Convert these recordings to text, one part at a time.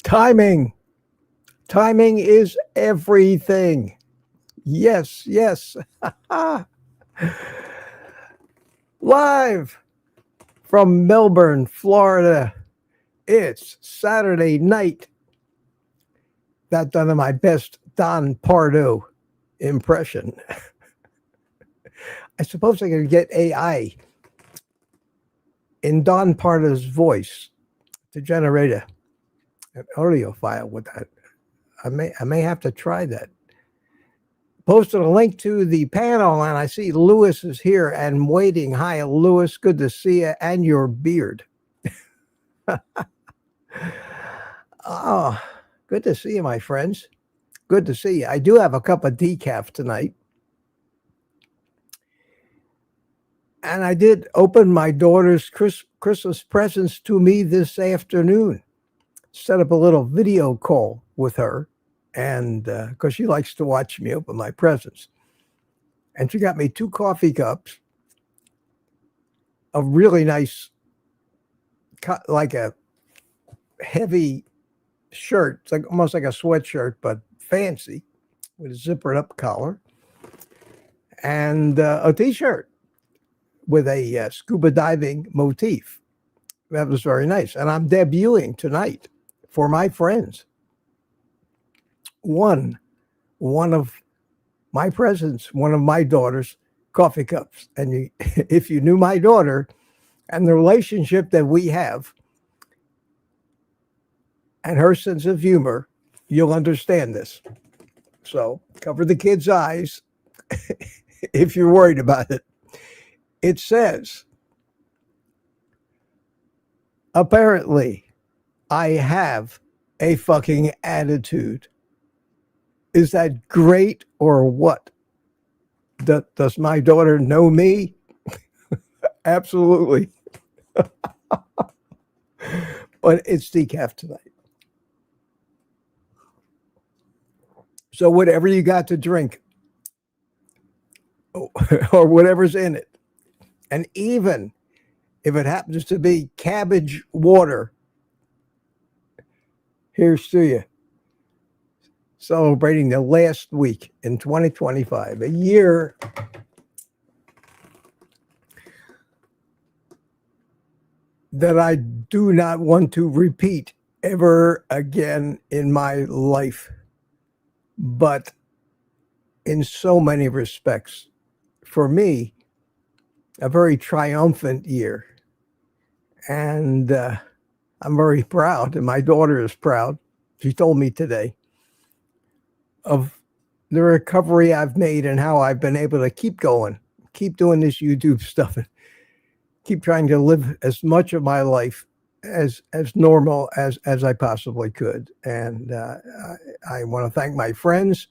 Timing. Timing is everything. Yes, yes. Live from Melbourne, Florida. It's Saturday night. That done in my best Don Pardo impression. I suppose I could get AI in Don Pardo's voice to generate an audio file with that. I may have to try that. Posted a link to the panel, and I see Lewis is here and waiting. Hi, Lewis. Good to see you and your beard. Oh, Good to see you, my friends. Good to see you. I do have a cup of decaf tonight. And I did open my daughter's Christmas presents to me this afternoon. Set up a little video call with her. And because she likes to watch me open my presents. And she got me 2 coffee cups, a really nice, like a heavy shirt. It's like almost like a sweatshirt, but fancy with a zippered up collar, and a t-shirt with a scuba diving motif. That was very nice. And I'm debuting tonight for my friends one of my presents, one of my daughter's coffee cups. And if you knew my daughter and the relationship that we have and her sense of humor, you'll understand this. So cover the kids' eyes if you're worried about it. It says, apparently, I have a fucking attitude. Is that great or what? Does my daughter know me? Absolutely. But it's decaf tonight. So whatever you got to drink, or whatever's in it, and even if it happens to be cabbage water, here's to you. Celebrating the last week in 2025, a year that I do not want to repeat ever again in my life. But in so many respects, for me, a very triumphant year. And I'm very proud, and my daughter is proud. She told me today of the recovery I've made and how I've been able to keep going, keep doing this YouTube stuff, and keep trying to live as much of my life as normal as I possibly could. And I want to thank my friends,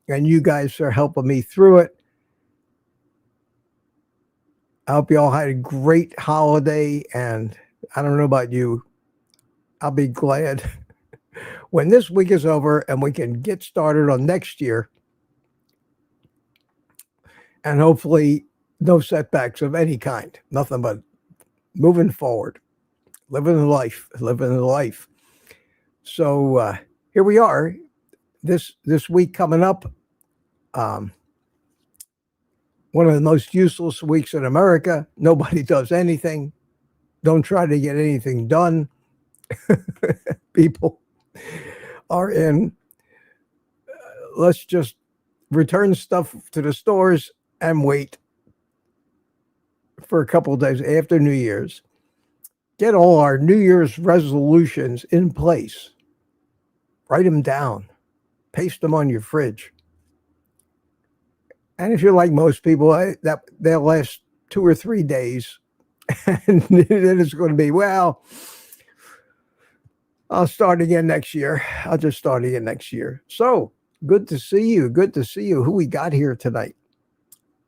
and you guys are helping me through it. I hope you all had a great holiday, and I don't know about you, I'll be glad when this week is over and we can get started on next year, and hopefully no setbacks of any kind, nothing but moving forward, living the life. So here we are, this week coming up, one of the most useless weeks in America. Nobody does anything. Don't try to get anything done. People are in, let's just return stuff to the stores and wait for a couple of days after New Year's. Get all our New Year's resolutions in place. Write them down. Paste them on your fridge. And if you're like most people, they'll last 2 or 3 days. And then it's going to be, well, I'll start again next year. I'll just start again next year. So good to see you. Good to see you. Who we got here tonight?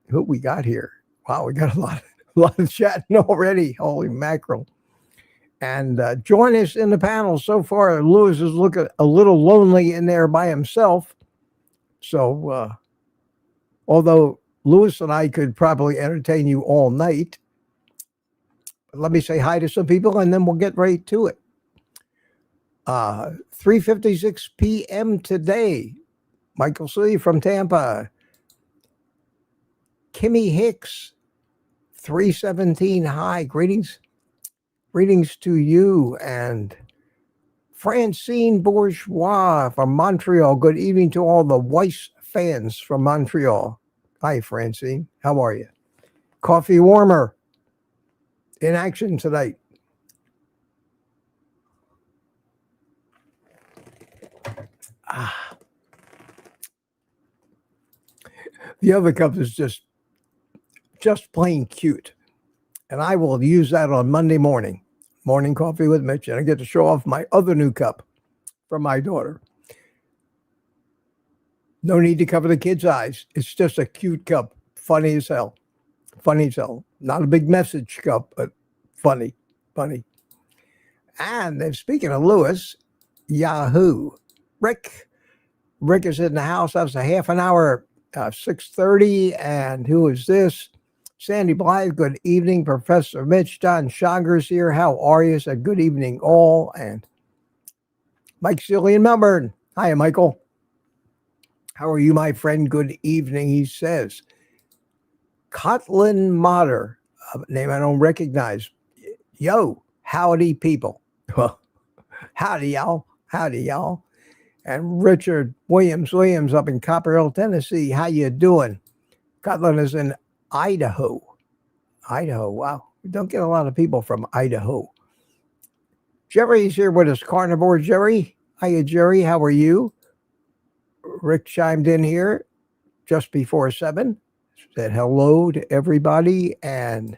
Who we got here? Wow, we got a lot of chatting already. Holy mackerel. And join us in the panel. So far, Lewis is looking a little lonely in there by himself. So although Lewis and I could probably entertain you all night, let me say hi to some people and then we'll get right to it. 3:56 p.m. today. Michael C. from Tampa. Kimmy Hicks, 317 hi. Greetings to you. And Francine Bourgeois from Montreal. Good evening to all the Weiss fans from Montreal. Hi, Francine. How are you? Coffee warmer in action tonight. The other cup is just plain cute. And I will use that on Monday morning. Morning coffee with Mitch. And I get to show off my other new cup from my daughter. No need to cover the kid's eyes. It's just a cute cup. Funny as hell. Funny as hell. Not a big message cup, but funny. Funny. And then speaking of Lewis, Yahoo. Rick is in the house. That was a half an hour, 6:30. And who is this? Sandy Blythe. Good evening, Professor Mitch. Don Schonger's here. How are you? Said good evening, all. And Mike Sealy in Melbourne. Hi, Michael. How are you, my friend? Good evening, he says. Kotlin Motter, a name I don't recognize. Yo, howdy, people. Well, howdy, y'all. Howdy, y'all. And Richard Williams up in Copper Hill, Tennessee. How you doing? Kotlin is in Idaho. Idaho, wow. We don't get a lot of people from Idaho. Jerry's here with us. Carnivore Jerry. Hiya, Jerry. How are you? Rick chimed in here just before 7. Said hello to everybody. And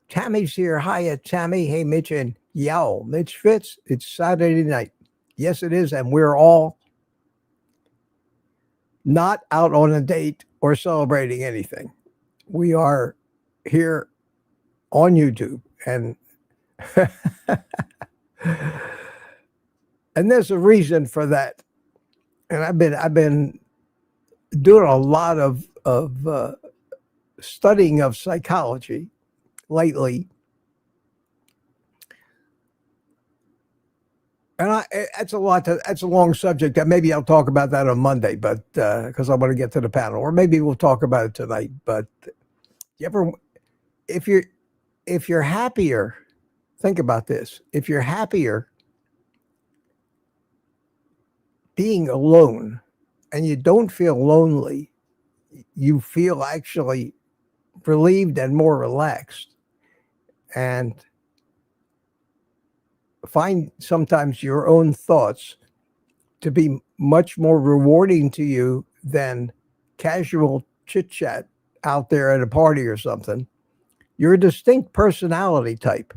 Tammy's here. Hiya, Tammy. Hey, Mitch and Yow. Mitch Fitz. It's Saturday night. Yes, it is. And we're all not out on a date or celebrating anything. We are here on YouTube. And and there's a reason for that. And I've been doing a lot of studying of psychology lately, and that's a long subject. That maybe I'll talk about that on Monday, but because I want to get to the panel, or maybe we'll talk about it tonight. But if you're happier, think about this. If you're happier being alone and you don't feel lonely, you feel actually relieved and more relaxed, and find sometimes your own thoughts to be much more rewarding to you than casual chit chat out there at a party or something. You're a distinct personality type,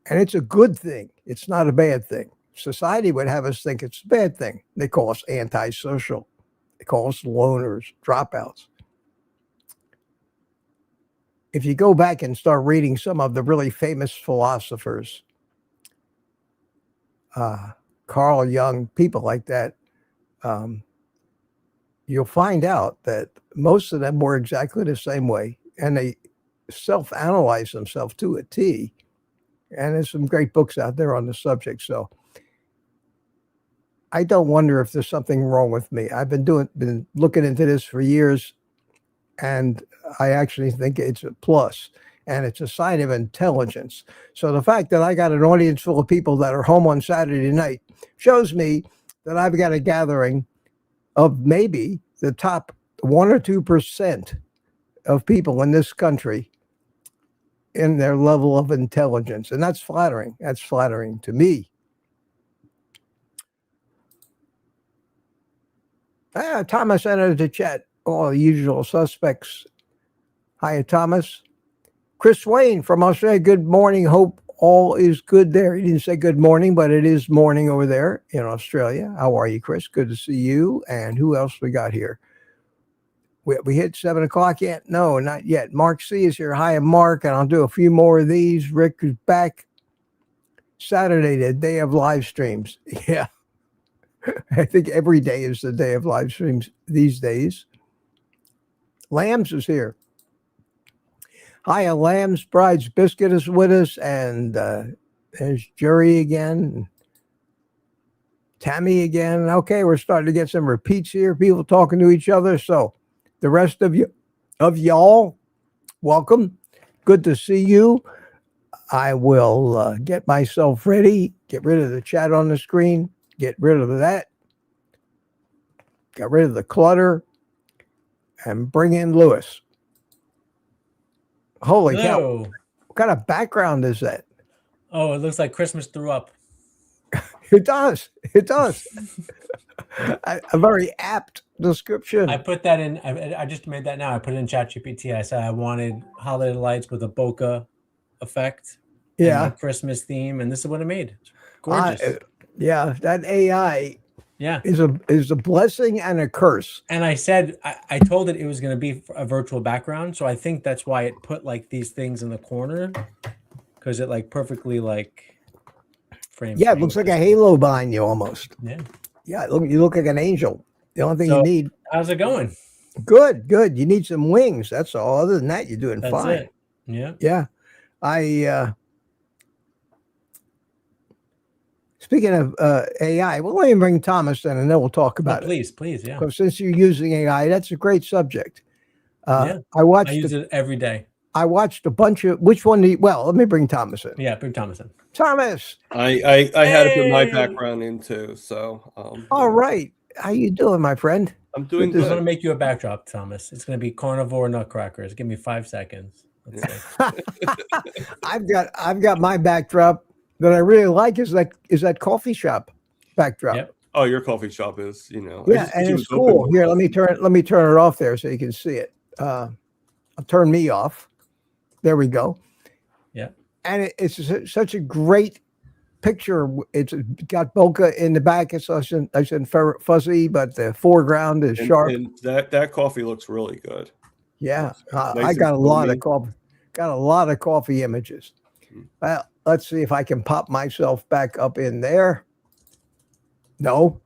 and it's a good thing. It's not a bad thing. Society would have us think it's a bad thing. They call us antisocial. They call us loners, dropouts. If you go back and start reading some of the really famous philosophers, Carl Jung, people like that, you'll find out that most of them were exactly the same way, and they self-analyze themselves to a T. And there's some great books out there on the subject. So I don't wonder if there's something wrong with me. I've been looking into this for years, and I actually think it's a plus, and it's a sign of intelligence. So the fact that I got an audience full of people that are home on Saturday night shows me that I've got a gathering of maybe the top 1 or 2% of people in this country in their level of intelligence. And that's flattering. That's flattering to me. Thomas entered the chat. All the usual suspects. Hi, Thomas. Chris Wayne from Australia. Good morning. Hope all is good there. He didn't say good morning, but it is morning over there in Australia. How are you, Chris? Good to see you. And who else we got here? We hit 7 o'clock yet? No, not yet. Mark C is here. Hi, Mark. And I'll do a few more of these. Rick is back. Saturday, the day of live streams. Yeah. I think every day is the day of live streams these days. Lambs is here. Hiya, Lambs. Bride's Biscuit is with us. And there's Jerry again. Tammy again. Okay, we're starting to get some repeats here. People talking to each other. So the rest of y'all, welcome. Good to see you. I will get myself ready. Get rid of the chat on the screen. Get rid of that. Get rid of the clutter. And bring in Lewis. Holy cow. What kind of background is that? Oh, it looks like Christmas threw up. It does. It does. A very apt description. I put that in. I just made that now. I put it in ChatGPT. I said I wanted holiday lights with a bokeh effect. Yeah. And a Christmas theme. And this is what it made. Gorgeous. Yeah, that AI Yeah. is a blessing and a curse. And I said, I told it was going to be a virtual background. So I think that's why it put like these things in the corner, because it like perfectly like frames. Yeah, it looks like a halo behind you almost. Yeah. Yeah, you look like an angel. The only thing you need. How's it going? Good. You need some wings. That's all. Other than that, you're doing That's fine. it. Yeah. Yeah. Speaking of AI, well, let me bring Thomas in and then we'll talk about it. Please. Yeah. Because since you're using AI, that's a great subject. Yeah. I use it every day. I watched a bunch of, which one do you, well, let me bring Thomas in. Yeah, bring Thomas in. Thomas. I had to put my background in too. So all right. How you doing, my friend? I'm doing good. I'm good. going to make you a backdrop, Thomas. It's going to be carnivore nutcrackers. Give me 5 seconds. I've got my backdrop that I really like is that coffee shop backdrop. Yep. Oh, your coffee shop is, you know. Yeah, and it's cool. Here, let me turn it off there so you can see it. I'll turn me off. There we go. Yeah. And it's such a great picture. It's got bokeh in the back. It's I said fuzzy, but the foreground is sharp. And that coffee looks really good. Yeah, Nice I got a lot of foamy. coffee. Got a lot of coffee images. Well, let's see if I can pop myself back up in there. No.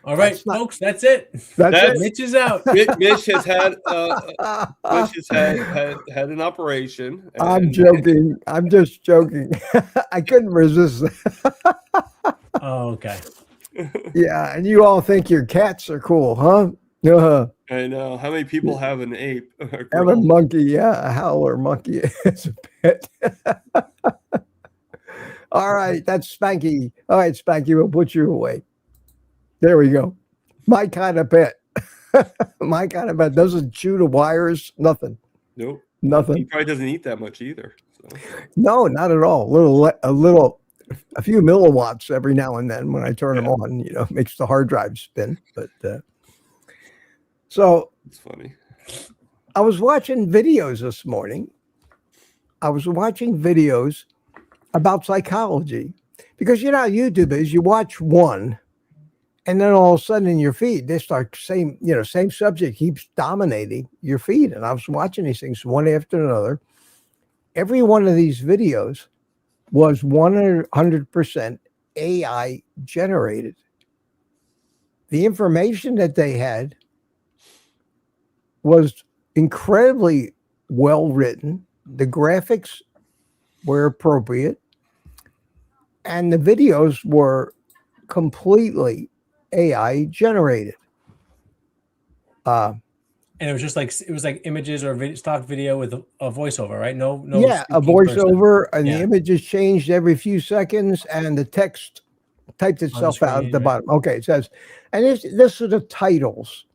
All right, folks, that's it. That's it. Mitch is out. Mitch has had had an operation. I'm joking. I'm just joking. I couldn't resist. Oh, okay. Yeah, and you all think your cats are cool, huh? I know. How many people have an ape? Have a monkey, yeah, a howler monkey as a pet. All right, that's Spanky. All right, Spanky, we'll put you away. There we go. My kind of pet. My kind of pet doesn't chew the wires. Nothing. Nope. Nothing. He probably doesn't eat that much either. So. No, not at all. A few milliwatts every now and then when I turn them on. You know, makes the hard drive spin. But so it's funny. I was watching videos this morning. I was watching videos about psychology because you know how YouTube is. You watch one. And then all of a sudden in your feed, they start same subject keeps dominating your feed. And I was watching these things one after another. Every one of these videos was 100% AI generated. The information that they had was incredibly well written. The graphics were appropriate. And the videos were completely AI generated. And it was like images or stock video with a voiceover, right? No. Yeah, a voiceover, and the images changed every few seconds, and the text typed itself out at the bottom. Okay, it says, and this are the titles.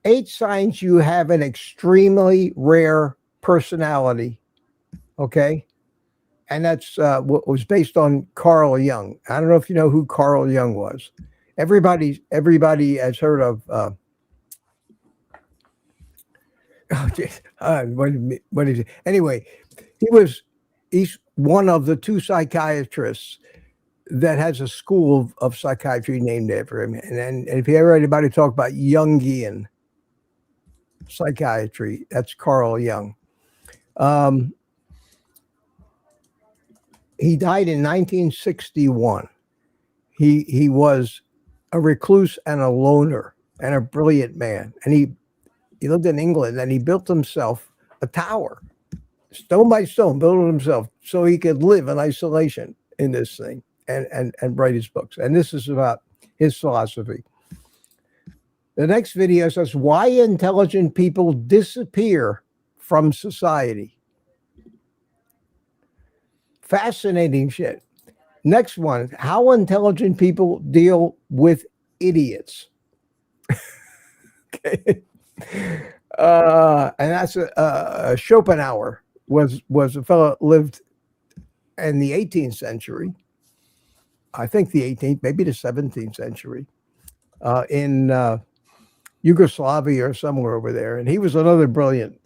8 signs you have an extremely rare personality. Okay. And that's what was based on Carl Jung. I don't know if you know who Carl Jung was. Everybody has heard of. What is it? Anyway, he's one of the 2 psychiatrists that has a school of psychiatry named after him. And if you ever heard anybody talk about Jungian psychiatry, that's Carl Jung. He died in 1961. He was a recluse and a loner and a brilliant man. And he lived in England and he built himself a tower, stone by stone, built it himself so he could live in isolation in this thing and write his books. And this is about his philosophy. The next video says, why intelligent people disappear from society. Fascinating shit. Next one, how intelligent people deal with idiots. Okay. And that's Schopenhauer was a fellow that lived in the 18th century. I think the 18th, maybe the 17th century, in Yugoslavia or somewhere over there. And he was another brilliant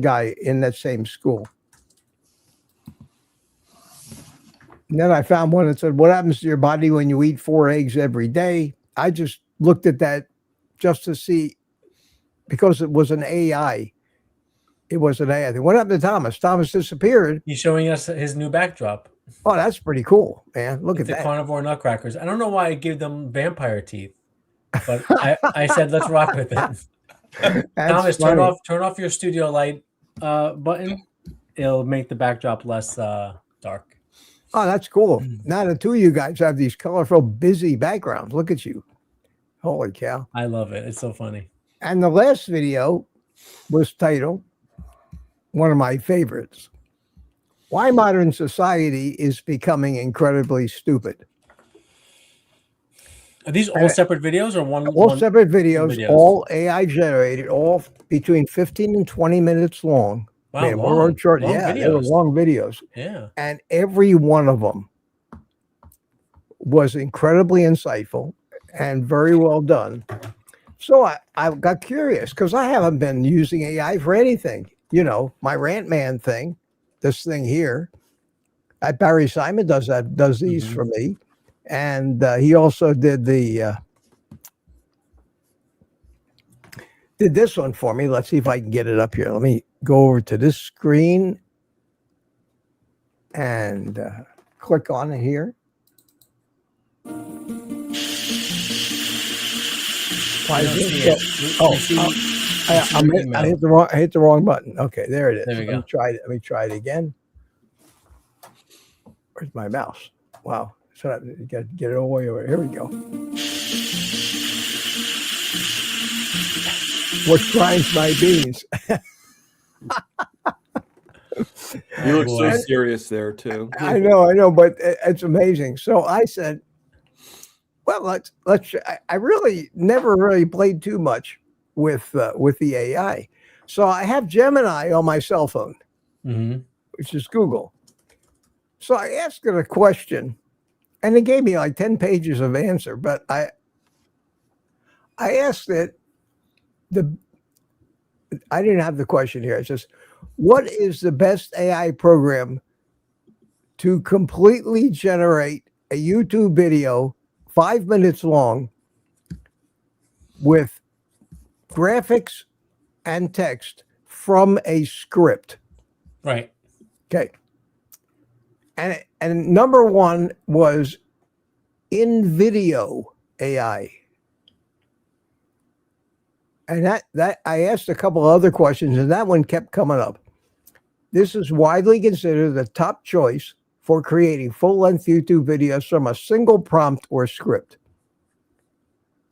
guy in that same school. And then I found one that said, "What happens to your body when you eat 4 eggs every day?" I just looked at that just to see, because it was an AI. It was an AI thing. What happened to Thomas? Thomas disappeared. He's showing us his new backdrop. Oh, that's pretty cool, man. Look With at the that. carnivore nutcrackers. I don't know why I give them vampire teeth, but I said let's rock with it. Thomas, funny. turn off your studio light button. It'll make the backdrop less dark. Oh, that's cool. Now the two of you guys have these colorful, busy backgrounds. Look at you. Holy cow. I love it. It's so funny. And the last video was titled, one of my favorites, "Why Modern Society is Becoming Incredibly Stupid." Are these all separate videos or one? All separate videos, all AI generated, all between 15 and 20 minutes long. Wow, Man, long short. Yeah, they were videos. long videos. Yeah. And every one of them was incredibly insightful and very well done. So I got curious because I haven't been using AI for anything. You know, my Rant Man thing, this thing here. Barry Simon does these for me. And he also did did this one for me. Let's see if I can get it up here. Let me go over to this screen and click on it here. I hit the wrong button. Okay, there it is. There we go. Let me try it again. Where's my mouse? Wow. So I got to get it all the way over. Here we go. What grinds my beans? You look so serious there too. I know, but it's amazing. So I said, well, let's. I really never really played too much with the AI. So I have Gemini on my cell phone, which is Google. So I asked it a question, and it gave me like 10 pages of answer. But I asked it I didn't have the question here. It's just, what is the best AI program to completely generate a YouTube video 5 minutes long with graphics and text from a script? Right. Okay. And number one was InVideo AI. And that I asked a couple other questions, and that one kept coming up. This is widely considered the top choice for creating full-length YouTube videos from a single prompt or script.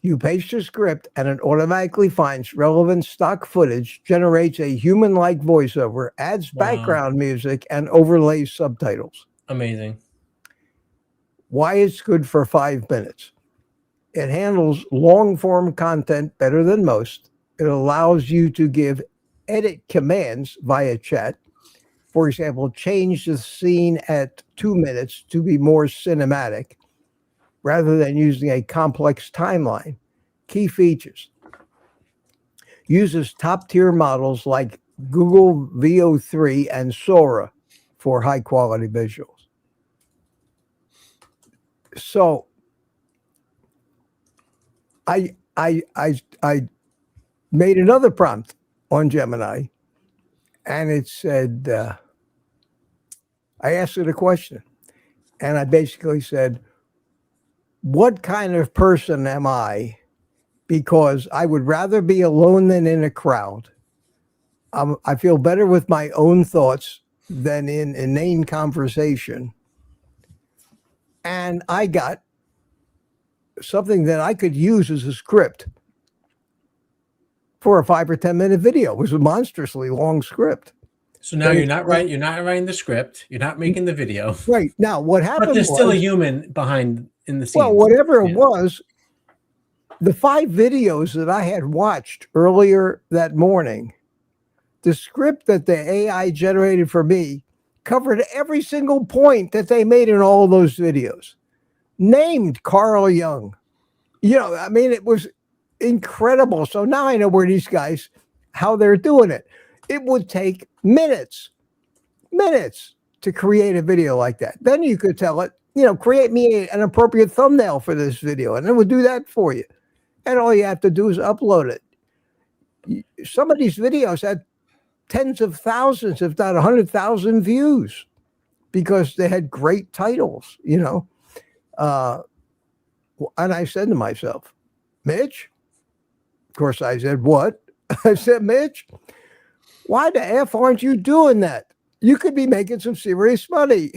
You paste your script, and it automatically finds relevant stock footage, generates a human-like voiceover, adds background music, and overlays subtitles. Amazing. Why it's good for 5 minutes. It handles long-form content better than most. It allows you to give edit commands via chat. For example, change the scene at 2 minutes to be more cinematic rather than using a complex timeline. Key features. Uses top-tier models like Google VO3 and Sora for high-quality visuals. So I made another prompt on Gemini, and it said, I asked it a question, and I basically said, what kind of person am I? Because I would rather be alone than in a crowd. I feel better with my own thoughts than in inane conversation. And I got something that I could use as a script for a 5 or 10 minute video. It was a monstrously long script. So now you're not writing the script. You're not making the video. Right. Now what happened But there's still a human behind in the scenes. Well, whatever it was, the 5 videos that I had watched earlier that morning, the script that the AI generated for me covered every single point that they made in all those videos. Named Carl Jung. You know, I mean, it was incredible. So now I know where these guys, how they're doing it. It would take minutes to create a video like that. Then you could tell it, you know, create me an appropriate thumbnail for this video, and it will do that for you. And all you have to do is upload it. Some of these videos had tens of thousands, if not 100,000 views, because they had great titles, you know. And I said to myself, Mitch, of course I said, what? I said, Mitch, why the F aren't you doing that? You could be making some serious money,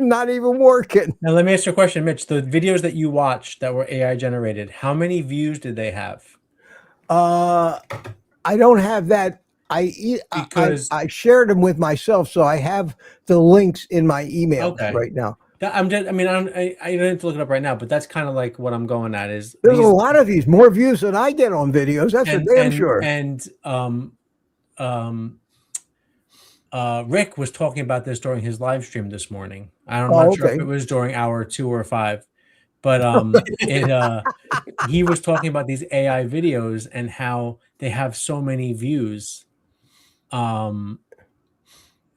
not even working. Now, let me ask you a question, Mitch. The videos that you watched that were AI generated, how many views did they have? I don't have that. I shared them with myself, so I have the links in my email right now. I'm just, I mean, I don't have to look it up right now, but that's kind of like what I'm going at is there's a lot of these, more views than I get on videos. That's for damn sure. And Rick was talking about this during his live stream this morning. I'm not sure if it was during hour 2 or 5, but he was talking about these AI videos and how they have so many views.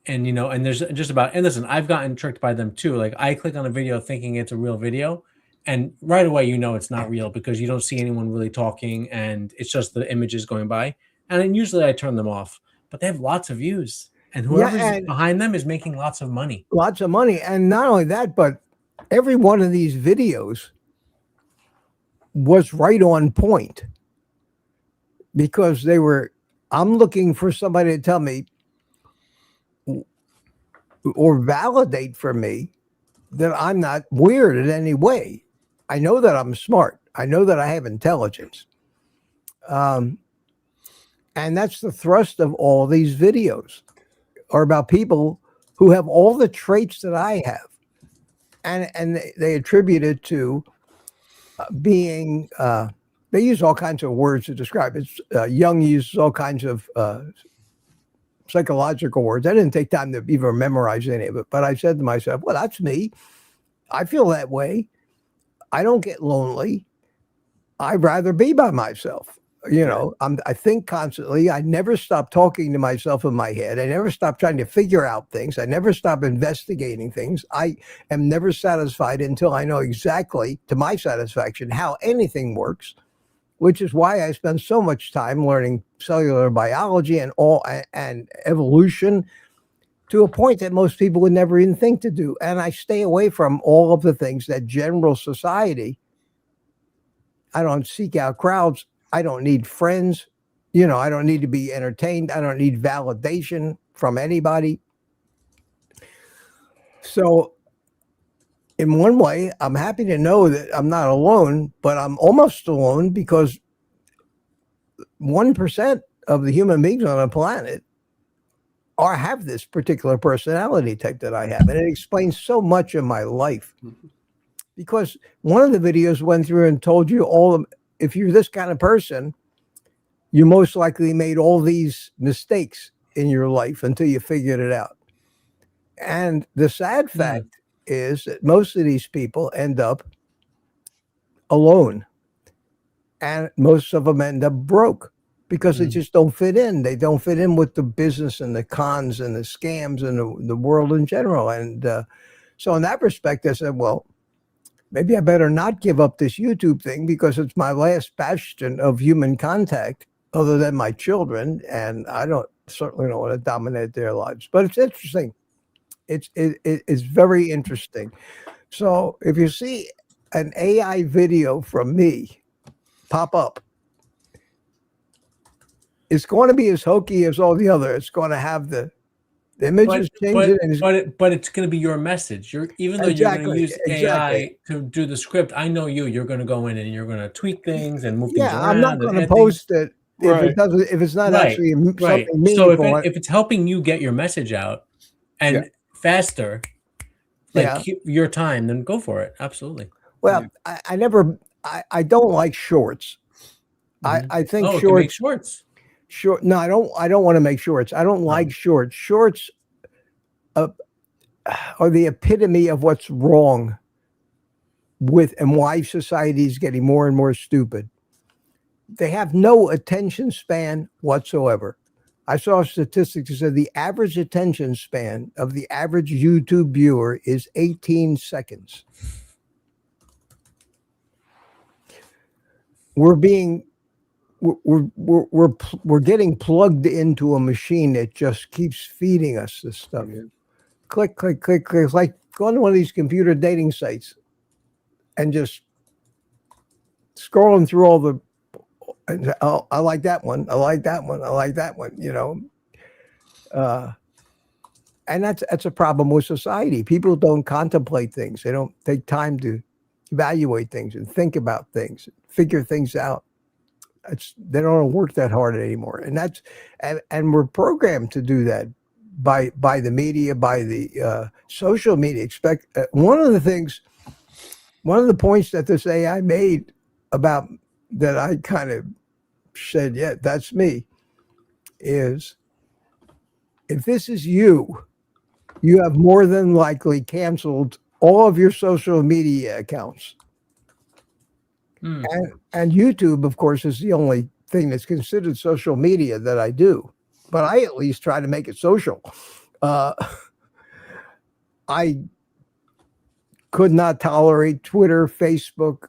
And you know, and there's just about, and listen, I've gotten tricked by them too. Like I click on a video thinking it's a real video, and right away you know it's not real because you don't see anyone really talking, and it's just the images going by. And then usually I turn them off, but they have lots of views, and whoever's behind them is making lots of money. Lots of money, and not only that, but every one of these videos was right on point because they were. I'm looking for somebody to tell me or validate for me that I'm not weird in any way. I know that I'm smart. I know that I have intelligence. And that's the thrust of all these videos are about people who have all the traits that I have. And they attribute it to being, they use all kinds of words to describe it. Jung uses all kinds of psychological words. I didn't take time to even memorize any of it, but I said to myself, well, that's me. I feel that way. I don't get lonely. I'd rather be by myself. You know, I think constantly. I never stop talking to myself in my head. I never stop trying to figure out things. I never stop investigating things. I am never satisfied until I know exactly, to my satisfaction, how anything works, which is why I spend so much time learning cellular biology and evolution to a point that most people would never even think to do. And I stay away from all of the things that general society. I don't seek out crowds. I don't need friends. You know, I don't need to be entertained. I don't need validation from anybody. So in one way, I'm happy to know that I'm not alone, but I'm almost alone because 1% of the human beings on the planet have this particular personality type that I have. And it explains so much of my life. Because one of the videos went through and told you if you're this kind of person, you most likely made all these mistakes in your life until you figured it out. And the sad fact is that most of these people end up alone, and most of them end up broke because they just don't fit in. They don't fit in with the business and the cons and the scams and the world in general. And so in that respect, I said, well, maybe I better not give up this YouTube thing because it's my last bastion of human contact other than my children. And I certainly don't want to dominate their lives, but it's interesting. It's very interesting. So if you see an AI video from me pop up, it's going to be as hokey as all the other. It's going to have the images changing, but it's going to be your message. Even though you're going to use AI to do the script, I know you're going to go in and you're going to tweak things and move things around. I'm not going to post it if it's not actually something meaningful. So if it's helping you get your message out and faster, your time, then go for it. Absolutely. Well, I don't like shorts. I think shorts. Short. No, I don't want to make shorts. I don't like shorts. Shorts are the epitome of what's wrong with and why society is getting more and more stupid. They have no attention span whatsoever. I saw statistics that said the average attention span of the average YouTube viewer is 18 seconds. We're getting plugged into a machine that just keeps feeding us this stuff. Yeah. Click, click, click, click. It's like going to one of these computer dating sites and just scrolling through all the. Oh, I like that one. I like that one. I like that one. You know, and that's a problem with society. People don't contemplate things. They don't take time to evaluate things and think about things, figure things out. They don't work that hard anymore, and we're programmed to do that by the media, by the social media. One of the points that this AI made about that I kind of said, yeah, that's me, is if this is you have more than likely canceled all of your social media accounts. And YouTube, of course, is the only thing that's considered social media that I do. But I at least try to make it social. I could not tolerate Twitter, Facebook,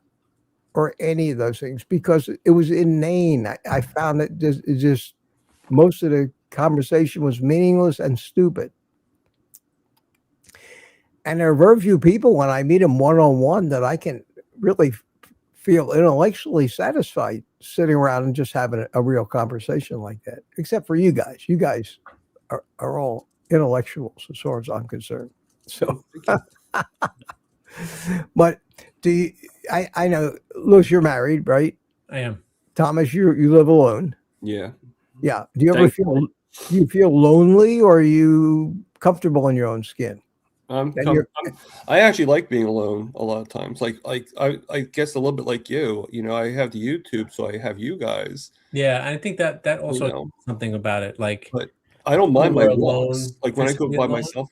or any of those things because it was inane. I found it just most of the conversation was meaningless and stupid. And there are very few people when I meet them one-on-one that I can really feel intellectually satisfied sitting around and just having a real conversation like that, except for you guys. You guys are all intellectuals as far as I'm concerned. So, but I know, Louis, you're married, right? I am. Thomas, you live alone. Yeah. Yeah. Do you ever feel lonely, or are you comfortable in your own skin? I actually like being alone a lot of times. Like I guess a little bit like you. You know, I have the YouTube, so I have you guys. Yeah, I think that also something about it. Like, but I don't mind my walks. alone, Like when I go by myself,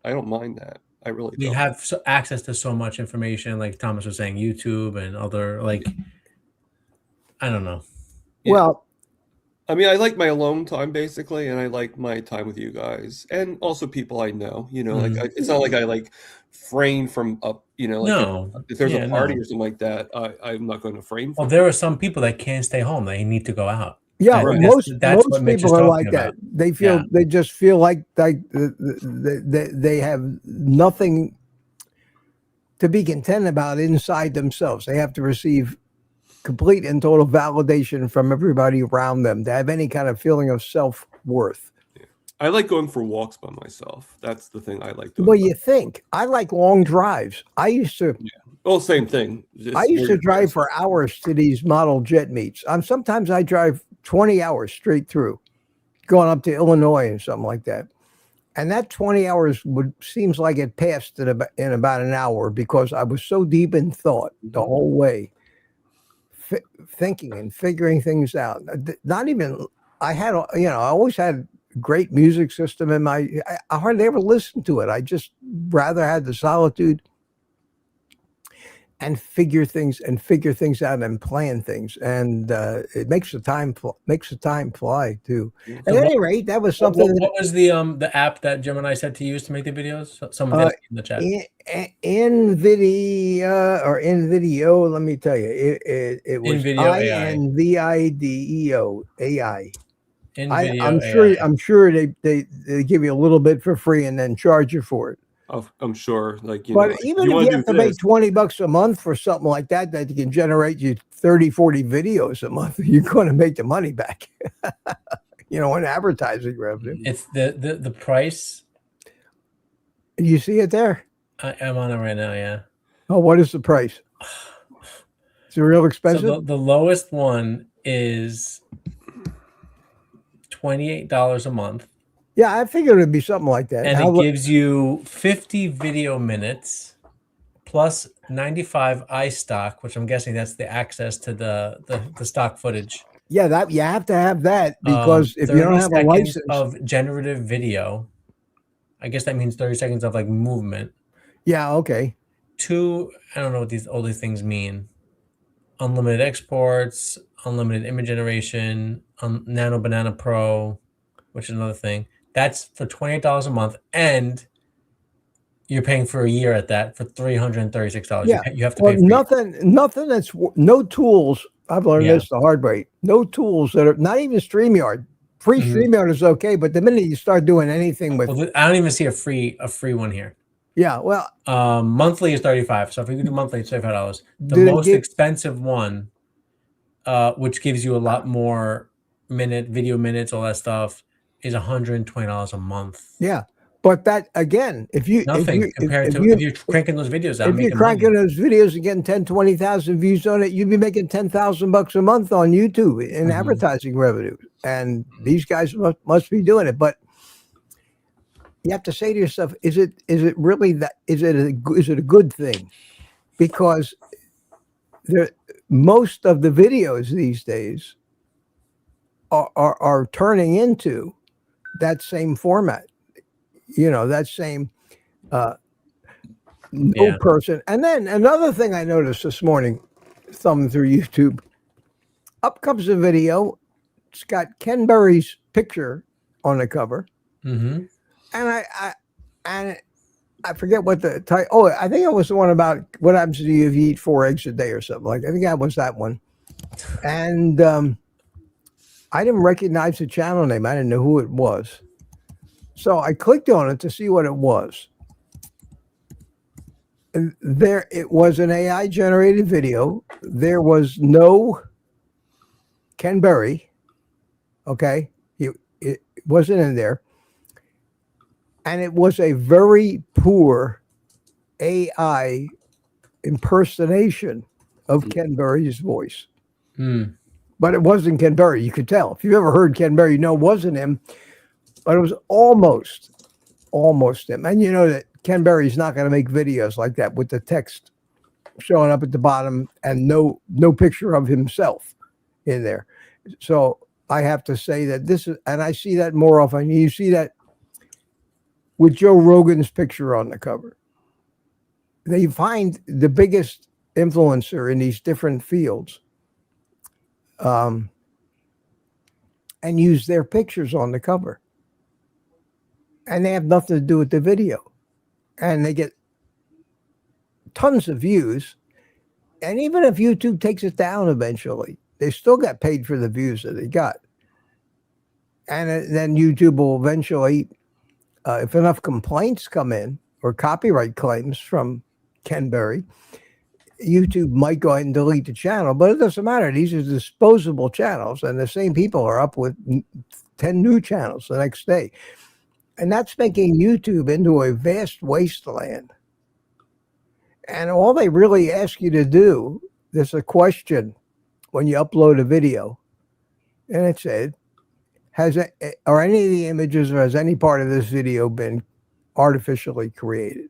I don't mind that. I really don't. We have access to so much information, like Thomas was saying, YouTube and other, like, I don't know. Yeah. Well, I mean, I like my alone time basically, and I like my time with you guys, and also people I know. You know, like it's not like I like refrain from up. You know, like if there's a party or something like that, I'm not going to refrain. Well, there are some people that can't stay home; they need to go out. Yeah, most people are like that. They feel they just feel like they have nothing to be content about inside themselves. They have to receive complete and total validation from everybody around them to have any kind of feeling of self-worth. Yeah. I like going for walks by myself. That's the thing I like doing. Well, you think. I like long drives. I used to. Yeah. Well, same thing. I used to drive for hours to these model jet meets. Sometimes I drive 20 hours straight through, going up to Illinois and something like that. And that 20 hours seems like it passed in about an hour because I was so deep in thought the whole way. Thinking and figuring things out. Not even, I always had a great music system in I hardly ever listened to it. I just rather had the solitude and figure things out and plan things. And it makes the time fly too. At any rate, that was something. What was the app that Gemini said to use to make the videos? Someone did in the chat. NVIDIO, let me tell you, it was INVIDEO AI. I'm sure they give you a little bit for free and then charge you for it. I'm sure, like, but even if you have to pay $20 a month for something like that can generate you 30, 40 videos a month, you're going to make the money back. In advertising revenue. It's the price. You see it there? I'm on it right now. Yeah. Oh, what is the price? Is it real expensive? So the lowest one is $28 a month. Yeah, I figured it'd be something like that. And it gives you 50 video minutes plus 95 iStock, which I'm guessing that's the access to the stock footage. Yeah, that you have to have that because if you don't have a license of generative video, I guess that means 30 seconds of like movement. Yeah, okay. I don't know what all these things mean. Unlimited exports, unlimited image generation, Nano Banana Pro. which is another thing. That's for $28 a month, and you're paying for a year at that for $336. Yeah. You have to Well, pay for nothing that's no tools. I've learned Yeah. this the hard way. No tools that are not even StreamYard. Free StreamYard is okay, but the minute you start doing anything with, Well, I don't even see a free one here. yeah, well, monthly is $35. So if you do monthly, it's $35. The do they most give- expensive one, which gives you a lot more video minutes, all that stuff, is $120 a month. yeah. But that again, if you're cranking those videos out, if you're cranking those videos and getting 10, 20,000 views on it, you'd be making $10,000 a month on YouTube in advertising revenue. And these guys must be doing it. But you have to say to yourself, is it really that? Is it a good thing? Because most of the videos these days are turning into that same format. That same person. And then another thing I noticed this morning, thumbing through YouTube, up comes a video. It's got Ken Berry's picture on the cover. And I forget what the title. Oh, I think it was the one about what happens to you if you eat 4 eggs a day or something like that. I think that was that one. And I didn't recognize the channel name. I didn't know who it was. So I clicked on it to see what it was. And there it was, an AI generated video. There was no Ken Berry. Okay. It wasn't in there. And it was a very poor AI impersonation of Ken Berry's voice. But it wasn't Ken Berry. You could tell. If you've ever heard Ken Berry, you know it wasn't him. But it was almost him. And you know that Ken Berry's not going to make videos like that with the text showing up at the bottom and no picture of himself in there. So I have to say that this is, and I see that more often. You see that with Joe Rogan's picture on the cover. They find the biggest influencer in these different fields and use their pictures on the cover. And they have nothing to do with the video. And they get tons of views. And even if YouTube takes it down eventually, they still got paid for the views that they got. And then YouTube will eventually, if enough complaints come in or copyright claims from Ken Berry, YouTube might go ahead and delete the channel. But it doesn't matter. These are disposable channels. And the same people are up with 10 new channels the next day. And that's making YouTube into a vast wasteland. And all they really ask you to do, there's a question when you upload a video. And it said, are any of the images or has any part of this video been artificially created?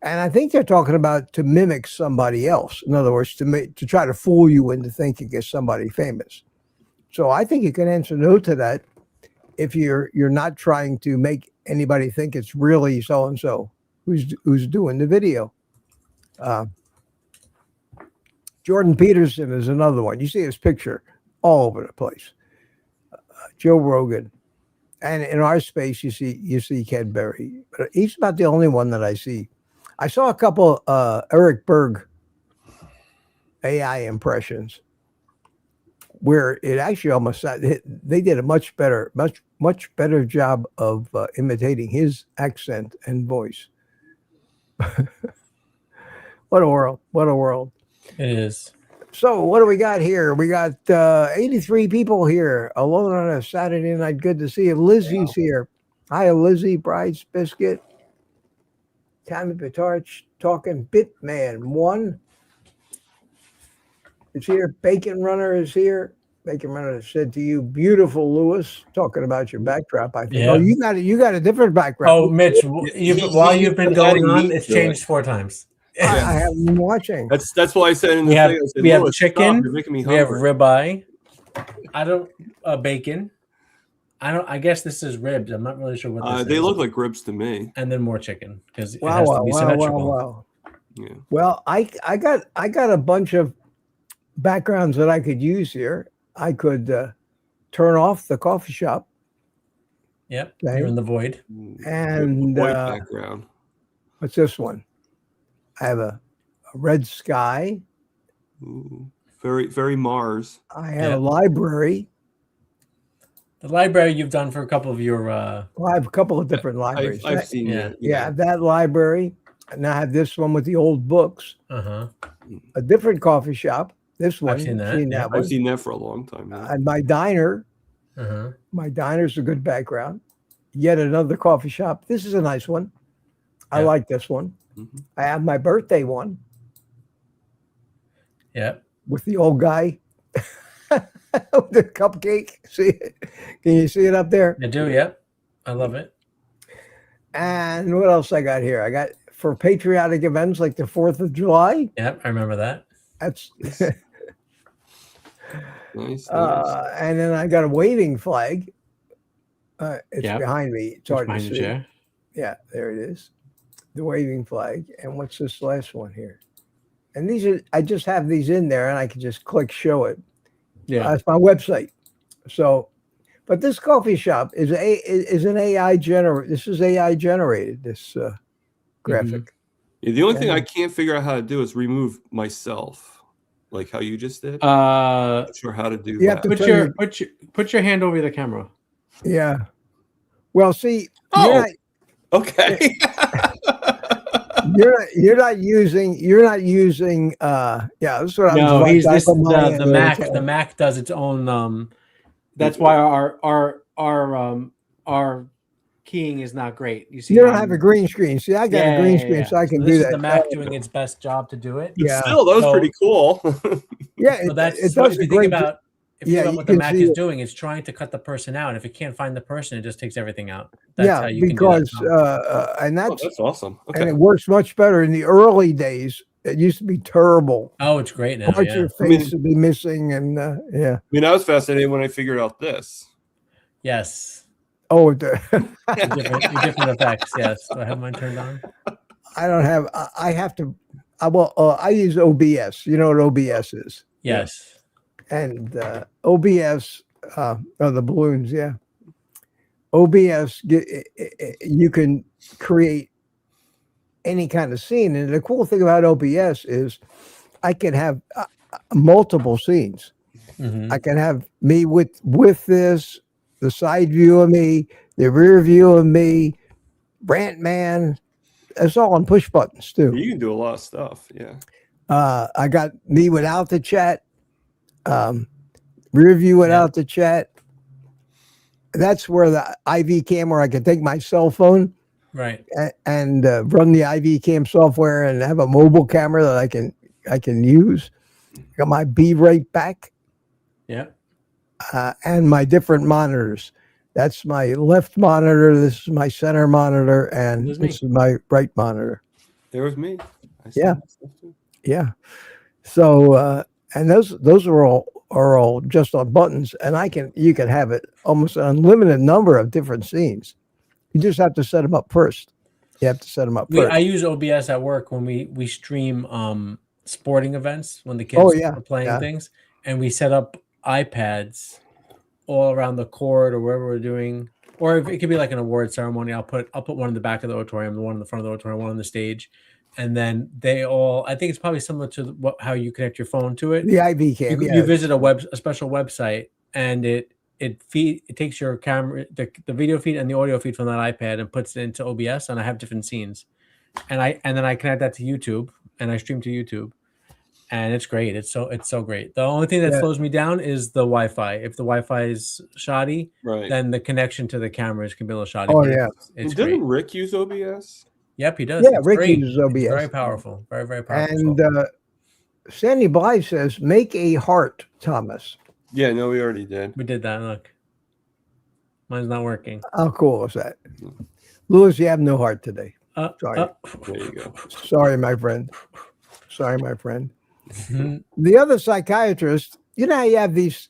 And I think they're talking about to mimic somebody else. In other words, to try to fool you into thinking it's somebody famous. So I think you can answer no to that if you're not trying to make anybody think it's really so-and-so who's doing the video. Jordan Peterson is another one. You see his picture all over the place. Joe Rogan. And in our space, you see Ken Berry. But he's about the only one that I see. I saw a couple Eric Berg AI impressions where it actually almost, they did a much better job of imitating his accent and voice. What a world. It is. So what do we got here? We got 83 people here alone on a Saturday night. Good to see you. Lizzie's here. Hi, Lizzie, Bride's Biscuit. Tammy Pitarch talking. Bitman 1 is here. Bacon Runner is here. Bacon Runner said to you, beautiful Lewis, talking about your backdrop. I think. Yeah. Oh, you got a different backdrop. Oh, Mitch, while you've been going on, it's changed 4 times. I haven't been watching. That's why I said in the video. Said, we have chicken. You're making me we have ribeye. Bacon. I guess this is ribs. I'm not really sure what this is. They look like ribs to me. And then more chicken because it wow, has to be symmetrical. Wow. Yeah. Well, I got a bunch of backgrounds that I could use here. I could turn off the coffee shop Yep. Okay. You're in the void. And void background. What's this one? I have a red sky. Ooh, very, very Mars. I have a library. The library you've done for a couple of your. Well, I have a couple of different libraries. I've seen that. Yeah, I have that library. And I have this one with the old books. Uh-huh. A different coffee shop. This one. I've seen that. I've seen that for a long time. And my diner. Uh-huh. My diner's a good background. Yet another coffee shop. This is a nice one. I like this one. Mm-hmm. I have my birthday one. Yeah. With the old guy. The cupcake. See it? Can you see it up there? I do, yep. I love it. And what else I got here? I got for patriotic events like the 4th of July. Yep, I remember that. That's nice. And then I got a waving flag. It's behind me. It's hard to see. Chair. Yeah, there it is. The waving flag. And what's this last one here? And these are, I just have these in there and I can just click show it. Yeah. That's my website. So, but this coffee shop is an AI generated. This is AI generated, this graphic. Yeah, the only thing I can't figure out how to do is remove myself, like how you just did. Not sure how to do you that. Have to put your hand over the camera. Yeah. Well, see. Okay. You're not using this is what I was this the Mac. The Mac does its own that's why our keying is not great. You see, you don't have a green screen. See, I got a green screen, so I can do that. The Mac doing its best job to do it. But still, that was pretty cool. Yeah, so that's it does if you think about what the Mac is it. doing, it's trying to cut the person out. If it can't find the person, it just takes everything out. That's how you because can do that. And that's awesome. Okay. And it works much better. In the early days, it used to be terrible. Oh, it's great now. Parts of your face would be missing, and I mean, I was fascinated when I figured out this. Yes. Oh, different effects. Yes. Do I have mine turned on? I don't have. I have to. I use OBS. You know what OBS is? Yes. And OBS, the balloons, yeah. OBS, you can create any kind of scene. And the cool thing about OBS is I can have multiple scenes. Mm-hmm. I can have me with this, the side view of me, the rear view of me, Brant Man. It's all on push buttons, too. You can do a lot of stuff, yeah. I got me without the chat. Rear view without the chat. That's where the IV camera, I can take my cell phone, right, and run the IV cam software and have a mobile camera that I can use. Got my B right back. Yeah, and my different monitors. That's my left monitor. This is my center monitor, and this is my right monitor. There was me. Yeah. So. And those are all just on buttons, and you can have it almost an unlimited number of different scenes. You just have to set them up first. You have to set them up first. I use OBS at work when we stream sporting events when the kids are playing things, and we set up iPads all around the court or wherever we're doing. Or if it could be like an award ceremony, I'll put one in the back of the auditorium, the one in the front of the auditorium, one on the stage. And then I think it's probably similar to how you connect your phone to it. The IV cam. You visit a special website, and it takes your camera, the video feed and the audio feed from that iPad, and puts it into OBS. And I have different scenes, and then I connect that to YouTube, and I stream to YouTube, and it's great. It's so great. The only thing that slows me down is the Wi-Fi. If the Wi-Fi is shoddy, then the connection to the cameras can be a little shoddy. Oh yeah. It's doesn't Rick use OBS? Yep, he does. Yeah, Rick uses OBS. It's very powerful. Very, very powerful. And Sandy Blythe says, make a heart, Thomas. Yeah, no, we already did. We did that. Look. Mine's not working. How cool is that? Louis, you have no heart today. Sorry. There you go. Sorry, my friend. The other psychiatrist, you know how you have these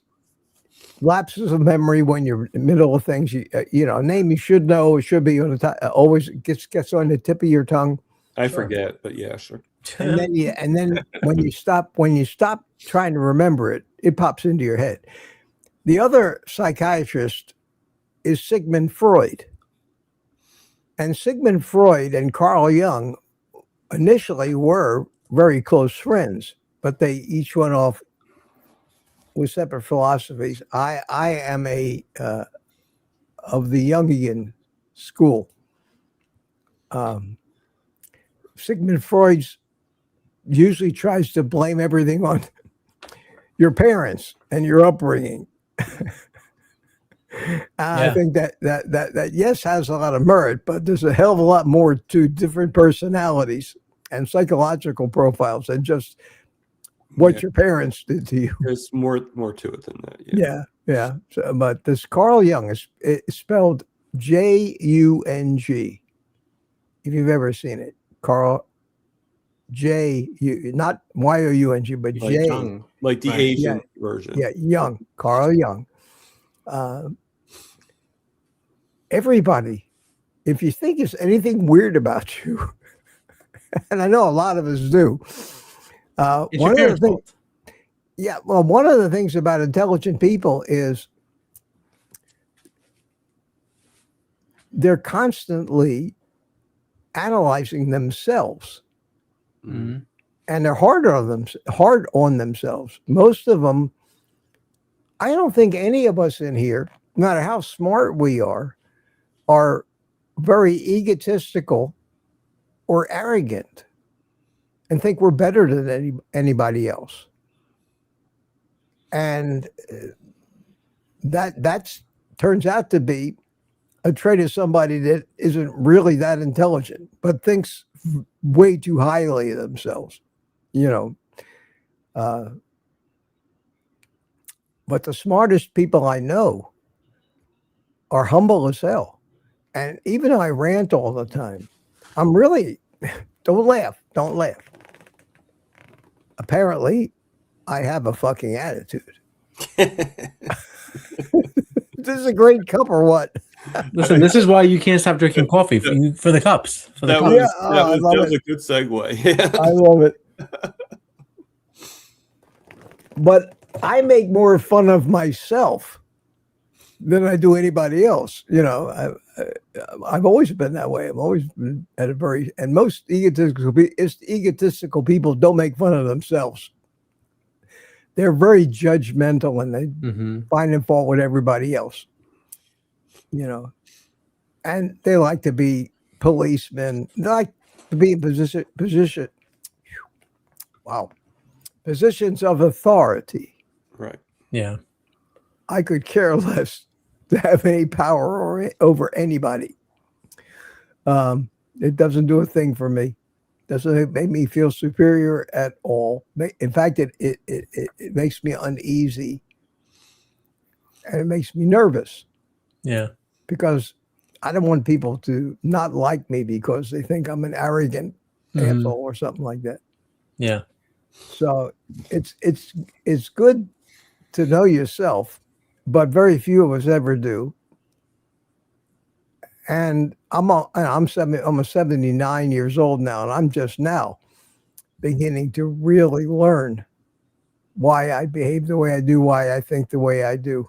lapses of memory when you're in the middle of things, a name you should know, it should be on the top, always gets on the tip of your tongue. I forget, but yeah, sure. And then when you stop trying to remember it, it pops into your head. The other psychiatrist is Sigmund Freud. And Sigmund Freud and Carl Jung initially were very close friends, but they each went off with separate philosophies. I am of the Jungian school. Sigmund Freud usually tries to blame everything on your parents and your upbringing. I think that yes has a lot of merit, but there's a hell of a lot more to different personalities and psychological profiles than just what your parents did to you. There's more to it than that. Yeah. So, but this Carl Jung is spelled Jung. If you've ever seen it, Carl not Young, but like J, Jung, like the Asian version. Yeah, Jung, Carl Jung. Everybody, if you think there's anything weird about you, and I know a lot of us do, one of the things about intelligent people is they're constantly analyzing themselves, and they're hard on themselves. Most of them, I don't think any of us in here, no matter how smart we are very egotistical or arrogant and think we're better than anybody else. And that turns out to be a trait of somebody that isn't really that intelligent, but thinks way too highly of themselves, But the smartest people I know are humble as hell. And even though I rant all the time, I'm really, don't laugh. Apparently, I have a fucking attitude. This is a great cup or what? Listen, this is why you can't stop drinking coffee for the cups. That was a good segue. I love it. But I make more fun of myself than I do anybody else. I've always been that way. I've always been and most egotistical people don't make fun of themselves. They're very judgmental and they find fault with everybody else. And they like to be policemen. They like to be in positions of authority. Right. Yeah. I could care less to have any power over anybody. It doesn't do a thing for me. Doesn't make me feel superior at all. In fact, it makes me uneasy and it makes me nervous. Yeah. Because I don't want people to not like me because they think I'm an arrogant asshole or something like that. Yeah. So it's good to know yourself, but very few of us ever do. And I'm 79 years old now, and I'm just now beginning to really learn why I behave the way I do, why I think the way I do,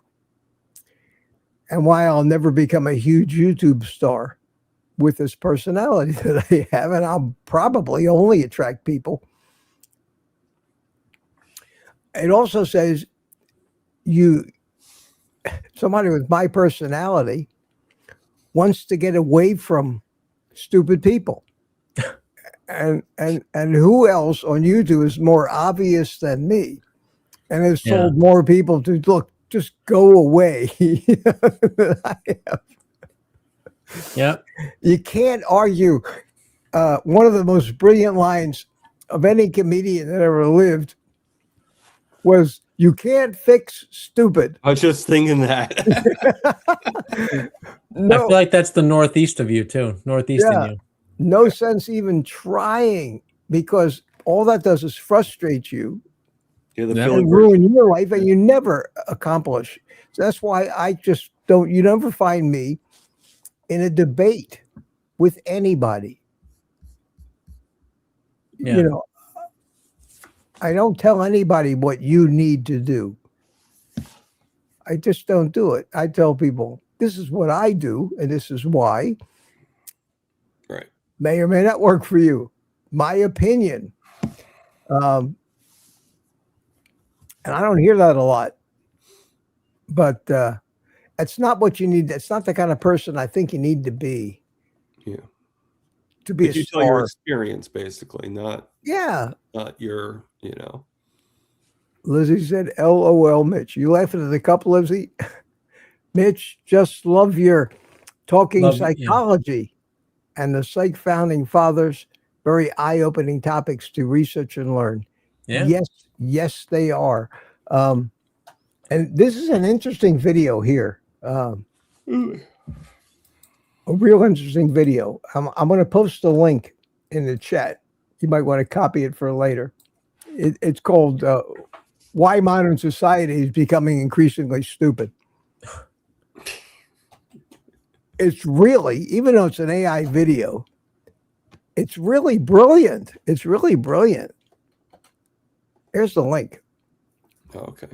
and why I'll never become a huge YouTube star with this personality that I have, and I'll probably only attract people. It also says somebody with my personality wants to get away from stupid people. and who else on YouTube is more obvious than me and has told more people to look, just go away. I have. Yeah. You can't argue. One of the most brilliant lines of any comedian that ever lived was, "You can't fix stupid." I was just thinking that. I feel like that's the Northeast of you too. Northeast in you. No sense even trying, because all that does is frustrate you and ruin your life, and you never accomplish. So that's why I just don't. You never find me in a debate with anybody. Yeah. I don't tell anybody what you need to do. I just don't do it. I tell people, this is what I do, and this is why. Right. May or may not work for you. My opinion. And I don't hear that a lot. But it's not what you need. It's not the kind of person I think you need to be. Yeah. To be but a you star. tell your experience, basically, not your, Lizzie said, LOL, Mitch. You laughing at the cup, Lizzie? Mitch, just love your talking psychology and the psych founding fathers. Very eye-opening topics to research and learn. Yeah. Yes, they are. And this is an interesting video here. A real interesting video. I'm going to post a link in the chat. You might want to copy it for later. It's called Why Modern Society is Becoming Increasingly Stupid. It's really, even though it's an AI video, it's really brilliant. It's really brilliant. Here's the link. Okay.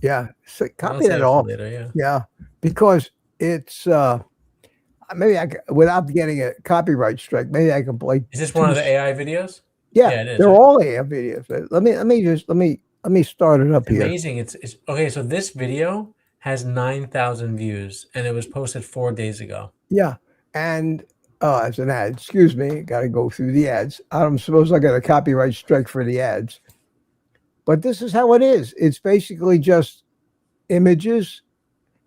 Yeah. So copy that off. Later, yeah. Because it's maybe without getting a copyright strike, maybe I can play. Is this one of the AI videos? Yeah, it is. They're all AI videos. Let me start it up here. Amazing. It's okay. So this video has 9,000 views, and it was posted 4 days ago. Yeah, and as an ad, excuse me, got to go through the ads. I don't suppose I got a copyright strike for the ads, but this is how it is. It's basically just images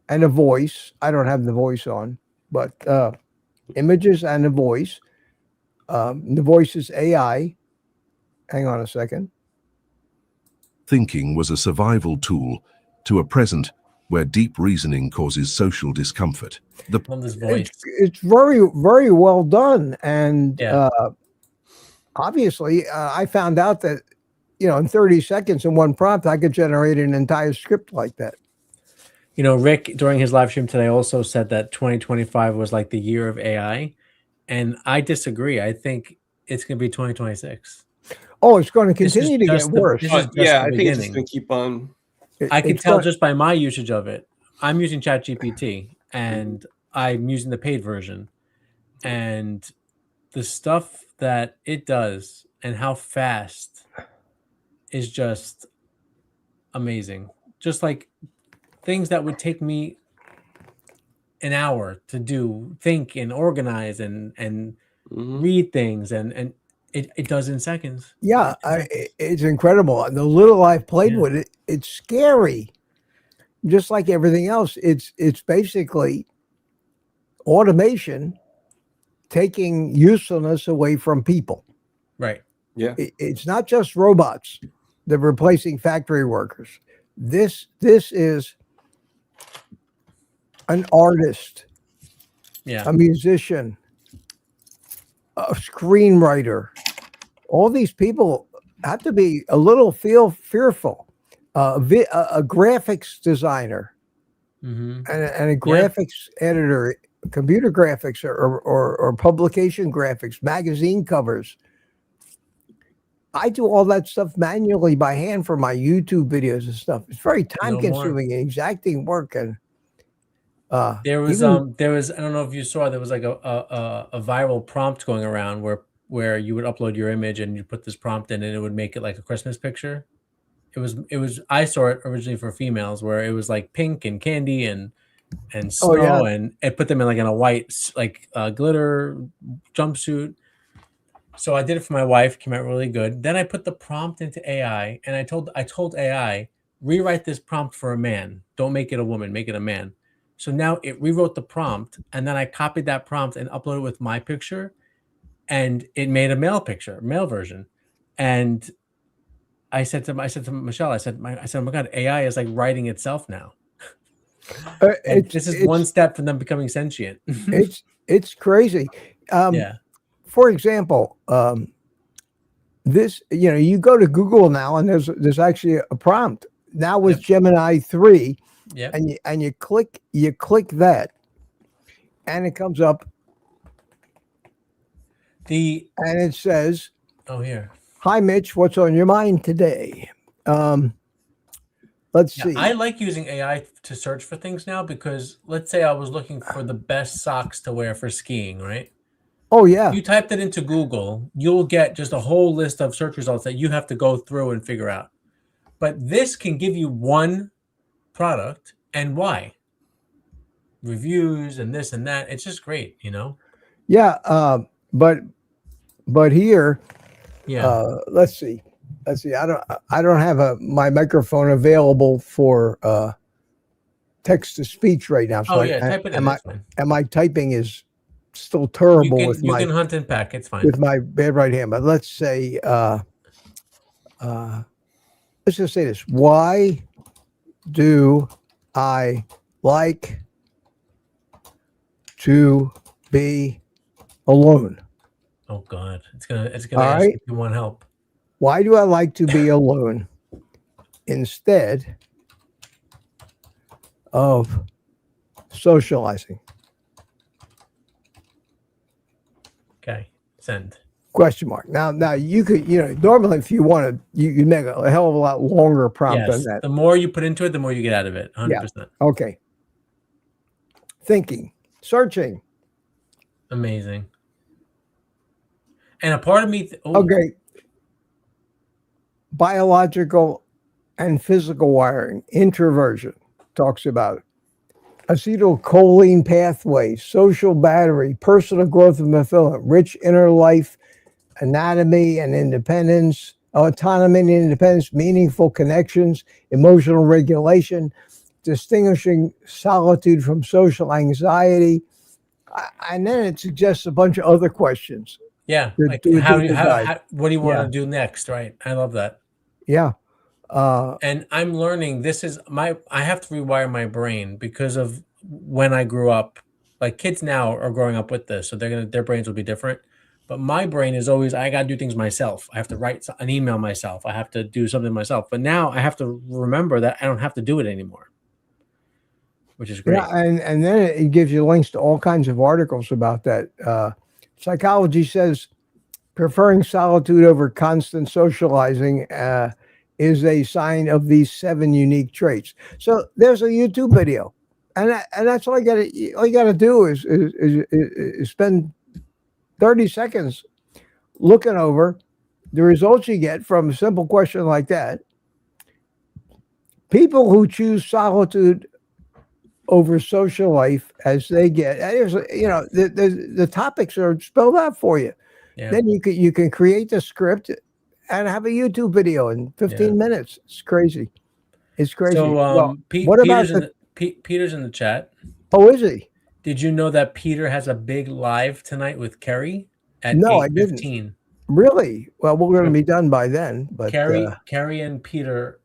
and a voice. I don't have the voice on, but images and a voice. The voice is AI. Hang on a second. Thinking was a survival tool to a present where deep reasoning causes social discomfort. It's very, very well done. And obviously, I found out that, in 30 seconds in one prompt, I could generate an entire script like that. Rick, during his live stream today, also said that 2025 was like the year of AI. And I disagree. I think it's going to be 2026. Oh, it's going to continue to get worse. I think it's just going to keep on. I can tell just by my usage of it. I'm using ChatGPT, and I'm using the paid version. And the stuff that it does and how fast is just amazing. Just like things that would take me an hour to do, think and organize and read things, and it does in seconds. Yeah, it's incredible. The little I've played with it, it's scary. Just like everything else, it's basically automation taking usefulness away from people. Right. Yeah. It's not just robots that are replacing factory workers. This is an artist, a musician, a screenwriter. All these people have to be a little fearful. A graphics designer and a graphics editor, computer graphics or publication graphics, magazine covers. I do all that stuff manually by hand for my YouTube videos and stuff. It's very time consuming and exacting work. And there was I don't know if you saw, there was like a viral prompt going around where you would upload your image and you put this prompt in and it would make it like a Christmas picture. It was I saw it originally for females, where it was like pink and candy and snow, and it put them in like in a white glitter jumpsuit. So I did it for my wife, came out really good. Then I put the prompt into AI, and I told AI, rewrite this prompt for a man. Don't make it a woman, make it a man. So now it rewrote the prompt, and then I copied that prompt and uploaded it with my picture, and it made a male version. And I said to Michelle, I said, oh my God, AI is like writing itself now. This is one step from them becoming sentient. it's crazy. For example, this, you go to Google now, and there's actually a prompt now with Gemini 3, and you click that, and it comes up, and it says, "Oh, here. Hi, Mitch. What's on your mind today?" let's Yeah, see. I like using AI to search for things now because let's say I was looking for the best socks to wear for skiing, right? Oh yeah. You typed it into Google, you'll get just a whole list of search results that you have to go through and figure out. But this can give you one product and why. Reviews and this and that. It's just great, you know? Yeah. But here, Yeah. let's see. I don't have my microphone available for text to speech right now. So Oh yeah, type it in. That's fine. and my typing is still terrible You can hunt and pack. It's fine. with my bad right hand. But let's say let's just say this. Why do I like to be alone? Oh God, it's gonna All ask right. if you want help. Why do I like to be alone instead of socializing? Okay, send. Question mark. Now you could, normally if you want to, you make a hell of a lot longer prompt than that. The more you put into it, the more you get out of it. 100%. Okay. Thinking, searching. Amazing. And a part of me. Okay. Biological and physical wiring, introversion talks about it. Acetylcholine pathway, social battery, personal growth and fulfillment, rich inner life, anatomy and independence, autonomy and independence, meaningful connections, emotional regulation, distinguishing solitude from social anxiety. And then it suggests a bunch of other questions. Yeah. Like what do you want to do next? Right. I love that. Yeah. And I'm learning I have to rewire my brain because of when I grew up. Like kids now are growing up with this, so their brains will be different. But my brain is always, I got to do things myself. I have to write an email myself. I have to do something myself. But now I have to remember that I don't have to do it anymore, which is great. Yeah, and then it gives you links to all kinds of articles about that. Psychology says preferring solitude over constant socializing is a sign of these 7 unique traits. So there's a YouTube video, and that's all you got to do is spend 30 seconds looking over the results you get from a simple question like that. People who choose solitude over social life as they get, the topics are spelled out for you. Yeah. Then you can create the script and have a YouTube video in 15 minutes. It's crazy. It's crazy. So Peter's in the chat. Oh, is he? Did you know that Peter has a big live tonight with Kerry at 8:15? I didn't. Really? Well, we're going to be done by then. But Kerry and Peter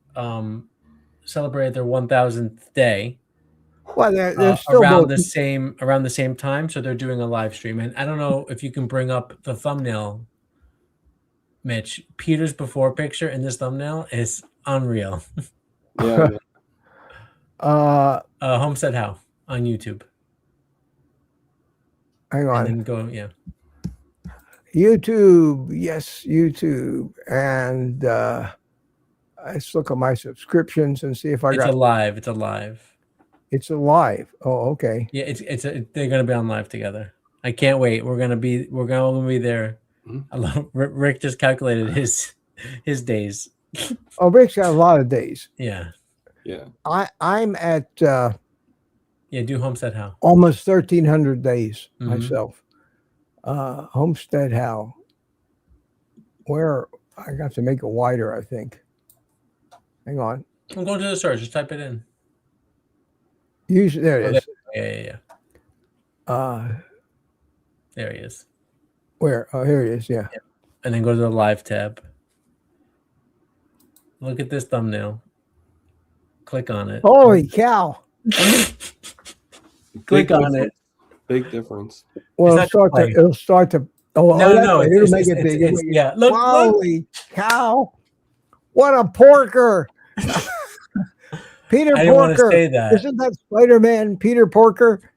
celebrated their 1000th day. Well, they're still around the same time, so they're doing a live stream. And I don't know if you can bring up the thumbnail, Mitch. Peter's before picture in this thumbnail is unreal. Yeah. Homestead How on YouTube. Hang on. And then go, YouTube, yes, YouTube. And let's look at my subscriptions and see if I got. It's alive. It's alive. Oh, okay. Yeah, they're gonna be on live together. I can't wait. We're gonna be there. Mm-hmm. I love Rick just calculated his days. Oh, Rick's got a lot of days. Yeah. Yeah. I'm at do Homestead How. Almost 1,300 days myself. Homestead How. Where I got to make it wider, I think. Hang on. I'm going to the search. Just type it in. Usually, there it is. Yeah. There he is. Where? Oh, here it is. Yeah. And then go to the live tab. Look at this thumbnail. Click on it. Holy cow! Click on it. Big difference. Well, it'll start to. Oh, no, it'll make it big. Yeah. Holy cow! What a porker! Peter I didn't Porker. Want to say that. Isn't that Spider-Man Peter Porker?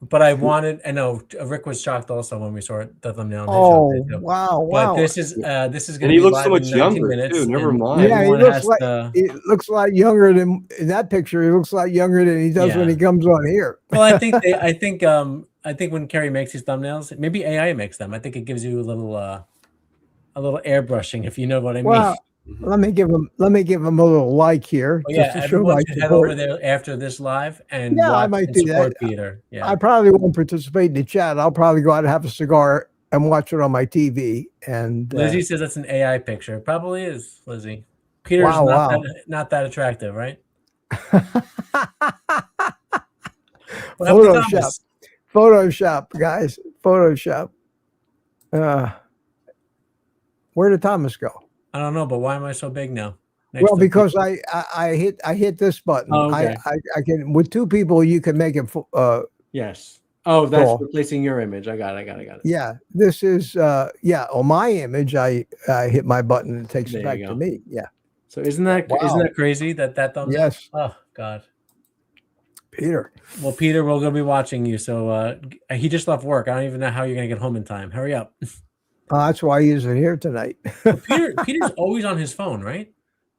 But I wanted. I know Rick was shocked also when we saw the thumbnail. On his Oh, show, wow, but wow. this is going And to he be looks so live in much 19 younger minutes. too. Never and mind. Yeah, he everyone looks has like to. he looks like younger than in that picture. He looks like younger than he does when Yeah. he comes on here. Well, I think when Carrie makes these thumbnails, maybe AI makes them. I think it gives you a little airbrushing, if you know what I mean. Well, let me give him a little like here Well, just yeah, to show everyone my should head over support. there after this live and Yeah, I watch might and do support that. Peter. Yeah. I probably won't participate in the chat. I'll probably go out and have a cigar and watch it on my TV. And Lizzie says that's an AI picture. It probably is, Lizzie. Peter's wow. not that attractive, right? Photoshop. Photoshop, guys. Photoshop. Where did Thomas go? I don't know, but why am I so big now? Well, because I hit this button. Oh, okay. I can, with two people you can make it yes. Oh, that's full. Replacing your image. I got it. Yeah, this is on my image. I hit my button and it takes it back to me. Yeah. So isn't that crazy that thumbnail? Yes. Oh God. Peter. Well, Peter, we're gonna be watching you. So he just left work. I don't even know how you're gonna get home in time. Hurry up. That's why he isn't here tonight. Well, Peter's always on his phone, right?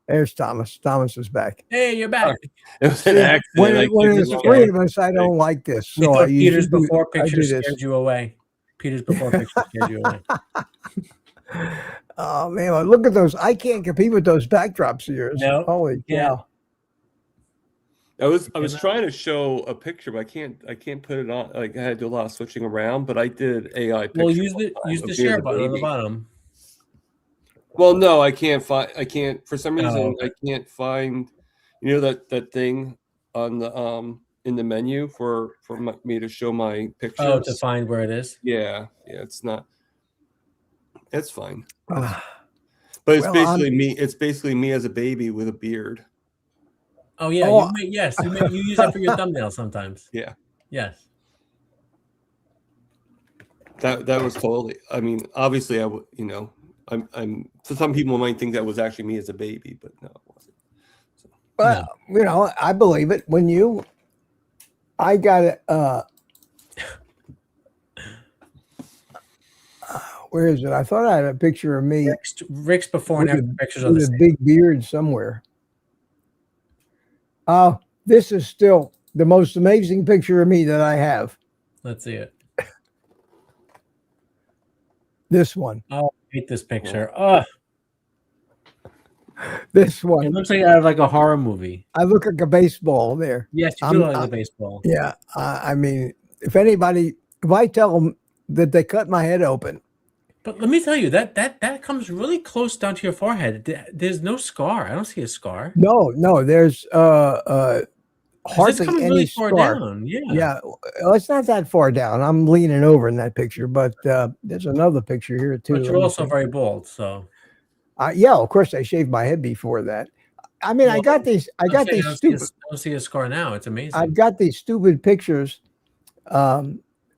There's Thomas. Thomas is back. Hey, you're back. It was an accident. When there's three of us, I don't like this. So I Peter's before I picture do this. scared you away. Peter's before picture scared you away. Oh man, look at those! I can't compete with those backdrops of yours. No. Holy cow! I was trying to show a picture, but I can't put it on. Like I had to do a lot of switching around, but I did AI. Well, use the share button on the bottom. Well, no, I can't for some reason I can't find, that thing on the in the menu for me to show my pictures. Oh, to find where it is. Yeah, it's not. It's fine. But it's basically me. It's basically me as a baby with a beard. Oh yeah, you use that for your thumbnail sometimes. Yeah. Yes. That was totally. I mean, obviously, I'm. So some people might think that was actually me as a baby, but no, it wasn't. So. Well, I believe it. I got it. Where is it? I thought I had a picture of me. Rick's before and after pictures of a big beard somewhere. This is still the most amazing picture of me that I have. Let's see it. This one. Oh, I hate this picture. Oh, this one. It looks like out of like a horror movie. I look like a baseball there. Yes, you do look like a baseball. Yeah. I mean, if I tell them that they cut my head open. But let me tell you, that comes really close down to your forehead. There's no scar. I don't see a scar. No, there's hardly any really scar. Far down. Yeah. Well, it's not that far down. I'm leaning over in that picture, but there's another picture here too. But you're also very bald, so. Yeah, of course I shaved my head before that. I mean, I got these stupid. I don't see a scar now. It's amazing. I've got these stupid pictures.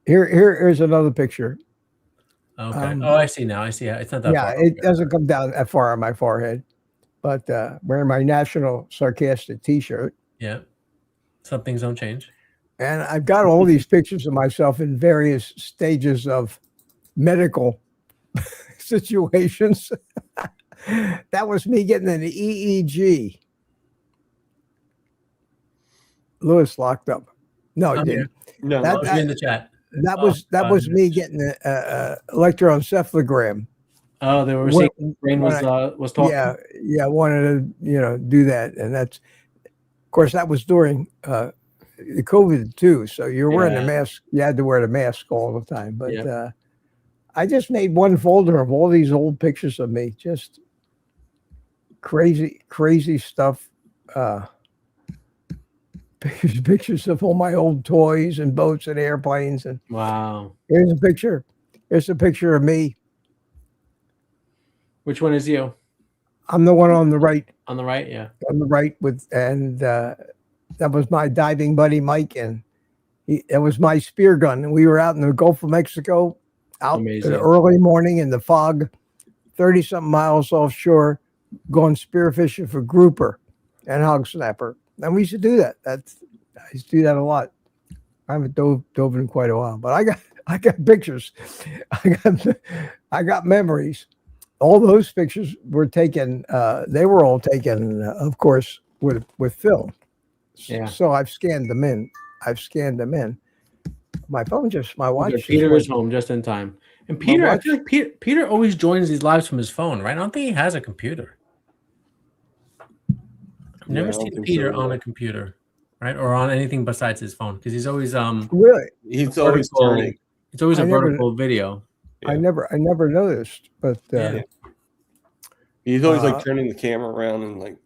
Here's another picture. Okay. I see now. I see. It's not that far. Yeah, it doesn't come down that far on my forehead, but wearing my National Sarcastic T-shirt. Yeah. Some things don't change. And I've got all these pictures of myself in various stages of medical situations. That was me getting an EEG. Lewis locked up. No, he didn't. No, that was in the chat. That was me getting an electroencephalogram. Oh, they were saying the brain was talking. Yeah, I wanted to do that, and that's, of course, that was during the COVID too. So you're wearing a mask. You had to wear the mask all the time. But I just made one folder of all these old pictures of me, just crazy stuff. Pictures of all my old toys and boats and airplanes. And wow. Here's a picture. Here's a picture of me. Which one is you? I'm the one on the right. On the right, yeah. On the right that was my diving buddy Mike, and that was my spear gun. And we were out in the Gulf of Mexico, out in the early morning in the fog, 30-something miles offshore, going spearfishing for grouper and hog snapper. And we used to do that. I used to do that a lot. I haven't dove in quite a while, but I got pictures. I got memories. All those pictures were taken. They were all taken, of course, with film. Yeah. So I've scanned them in. My watch. Okay, Peter is home just in time. And Peter, I feel like Peter always joins these lives from his phone, right? I don't think he has a computer. I've never seen Peter on a computer, right, or on anything besides his phone, because he's always really. He's always turning. It's always a vertical video. Yeah. I never noticed, but he's always like turning the camera around and like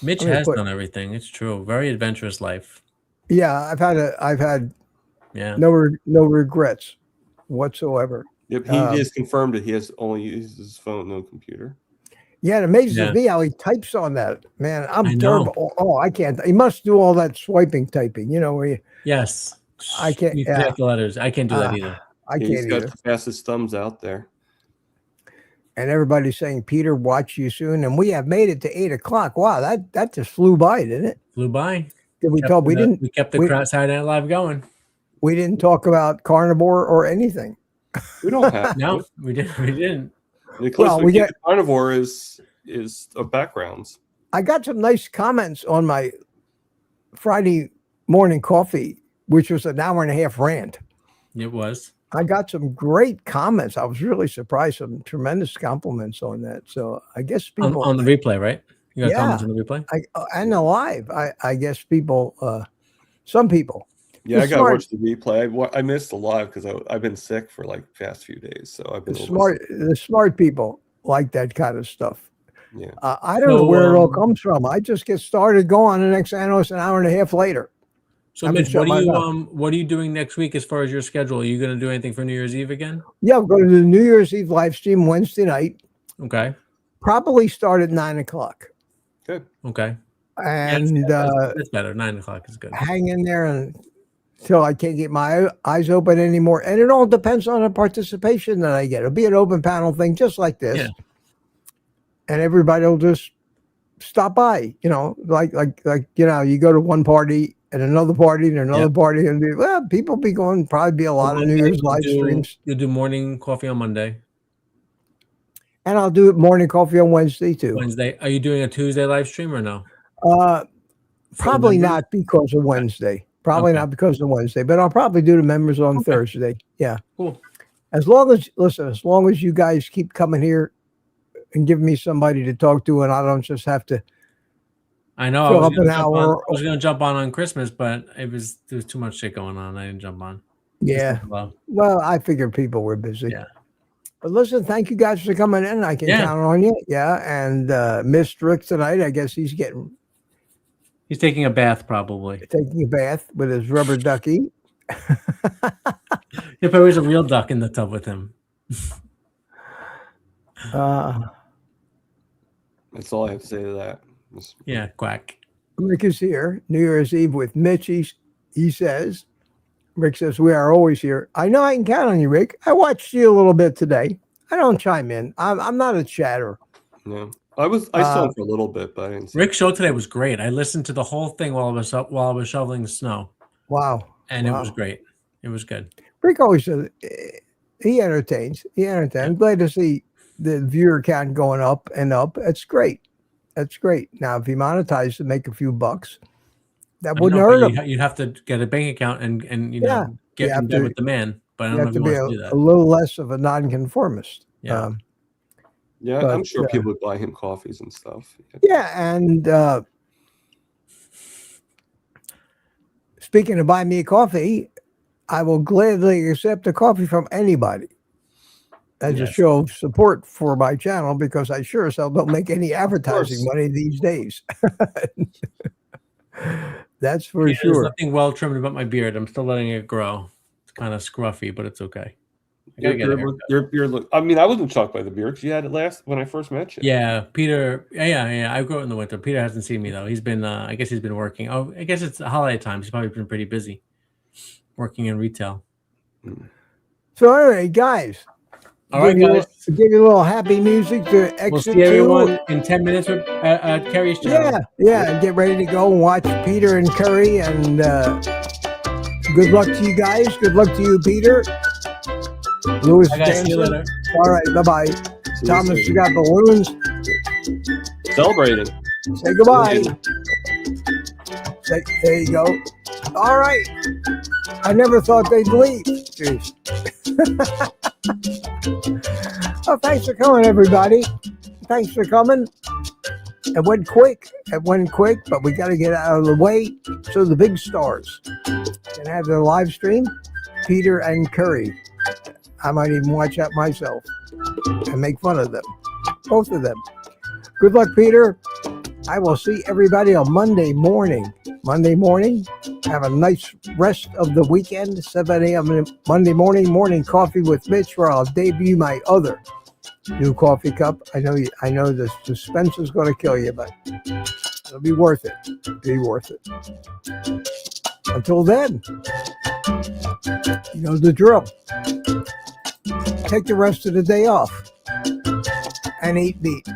Mitch has done everything. It's true. Very adventurous life. Yeah, I've had no regrets whatsoever. Yep, he has confirmed that he has only used his phone, no computer. Yeah, it amazes me how he types on that. Man, I'm terrible. Oh, I can't. He must do all that swiping typing, where you. Yes. I can't. You connect the letters. I can't do that either. I can't He's got either. the fastest thumbs out there. And everybody's saying, Peter, watch you soon. And we have made it to 8 o'clock. Wow, that just flew by, didn't it? Flew by. We kept the Saturday Night Live going. We didn't talk about Carnivore or anything. We don't have no, we didn't. The closest we get Carnivore is backgrounds. I got some nice comments on my Friday morning coffee, which was an hour and a half rant. It was. I got some great comments. I was really surprised. Some tremendous compliments on that. So I guess people on the replay, right? You got comments on the replay? And the live. I guess people, some people. Yeah, I got to watch the replay. I missed the live because I've been sick for like past few days. So I've been the smart people like that kind of stuff. Yeah. I don't know where it all comes from. I just get started going. The next thing I know, it's an hour and a half later. So, Mitch, what are you doing next week as far as your schedule? Are you going to do anything for New Year's Eve again? Yeah, I'm going to do the New Year's Eve live stream Wednesday night. Okay. Probably start at 9 o'clock. Good. Okay. And that's better. 9 o'clock is good. Hang in there until I can't get my eyes open anymore. And it all depends on the participation that I get. It'll be an open panel thing just like this. Yeah. And everybody will just stop by, like you go to one party and another party and another party, and people be going, probably be a lot of New Year's live streams. You'll do morning coffee on Monday. And I'll do morning coffee on Wednesday too. Wednesday. Are you doing a Tuesday live stream or no? Probably not because of Wednesday. Probably not because of Wednesday, but I'll probably do the members on Thursday. Yeah. Cool. As long as you guys keep coming here and give me somebody to talk to, and I don't just have to. I know. I was going to jump on Christmas, but there was too much shit going on. I didn't jump on. Yeah. Well, I figured people were busy. Yeah. But listen, thank you guys for coming in. I can count on you. Yeah. And missed Rick tonight. I guess he's taking a bath, probably. Taking a bath with his rubber ducky. If there was a real duck in the tub with him. That's all I have to say to that. Yeah, quack. Rick is here, New Year's Eve with Mitch. He says, Rick says, we are always here. I know I can count on you, Rick. I watched you a little bit today. I don't chime in. I'm not a chatter. No, I saw him for a little bit, but I didn't see Rick's show today was great. I listened to the whole thing while I was shoveling the snow. Wow. And it was great. It was good. Rick always says he entertains. I'm glad to see the viewer count going up and up. It's great. That's great. Now, if he monetized to make a few bucks, that wouldn't hurt him. You'd have to get a bank account and get in bed with the man. But I don't know if you want to do that. A little less of a nonconformist. Yeah. But, I'm sure people would buy him coffees and stuff. Yeah, and speaking of buying me a coffee, I will gladly accept a coffee from anybody as a show of support for my channel, because I sure as hell don't make any advertising money these days. That's for sure. There's nothing well trimmed about my beard. I'm still letting it grow. It's kind of scruffy, but it's okay. Your beard look. I mean, I wasn't shocked by the beard because you had it last when I first met you. Yeah, Peter. Yeah. I grew it in the winter. Peter hasn't seen me though. He's been. I guess he's been working. Oh, I guess it's the holiday time. He's probably been pretty busy, working in retail. So anyway, guys. All right, guys. Give you a little happy music to exit. We'll see everyone in 10 minutes at Curry's channel. Yeah. Get ready to go and watch Peter and Curry and Good luck to you guys. Good luck to you, Peter. Louis, I guys see you later. All right, bye-bye. Thomas, you got balloons. Celebrating. Say goodbye. There you go. All right. I never thought they'd leave. Jeez. Well, thanks for coming, everybody. Thanks for coming. It went quick. But we got to get out of the way so the big stars can have their live stream. Peter and Curry. I might even watch that myself and make fun of them. Both of them. Good luck, Peter. I will see everybody on Monday morning. Have a nice rest of the weekend. 7 a.m. Monday morning coffee with Mitch, where I'll debut my other new coffee cup. I know the suspense is going to kill you, but it'll be worth it. Until then, you know the drill. Take the rest of the day off and eat meat.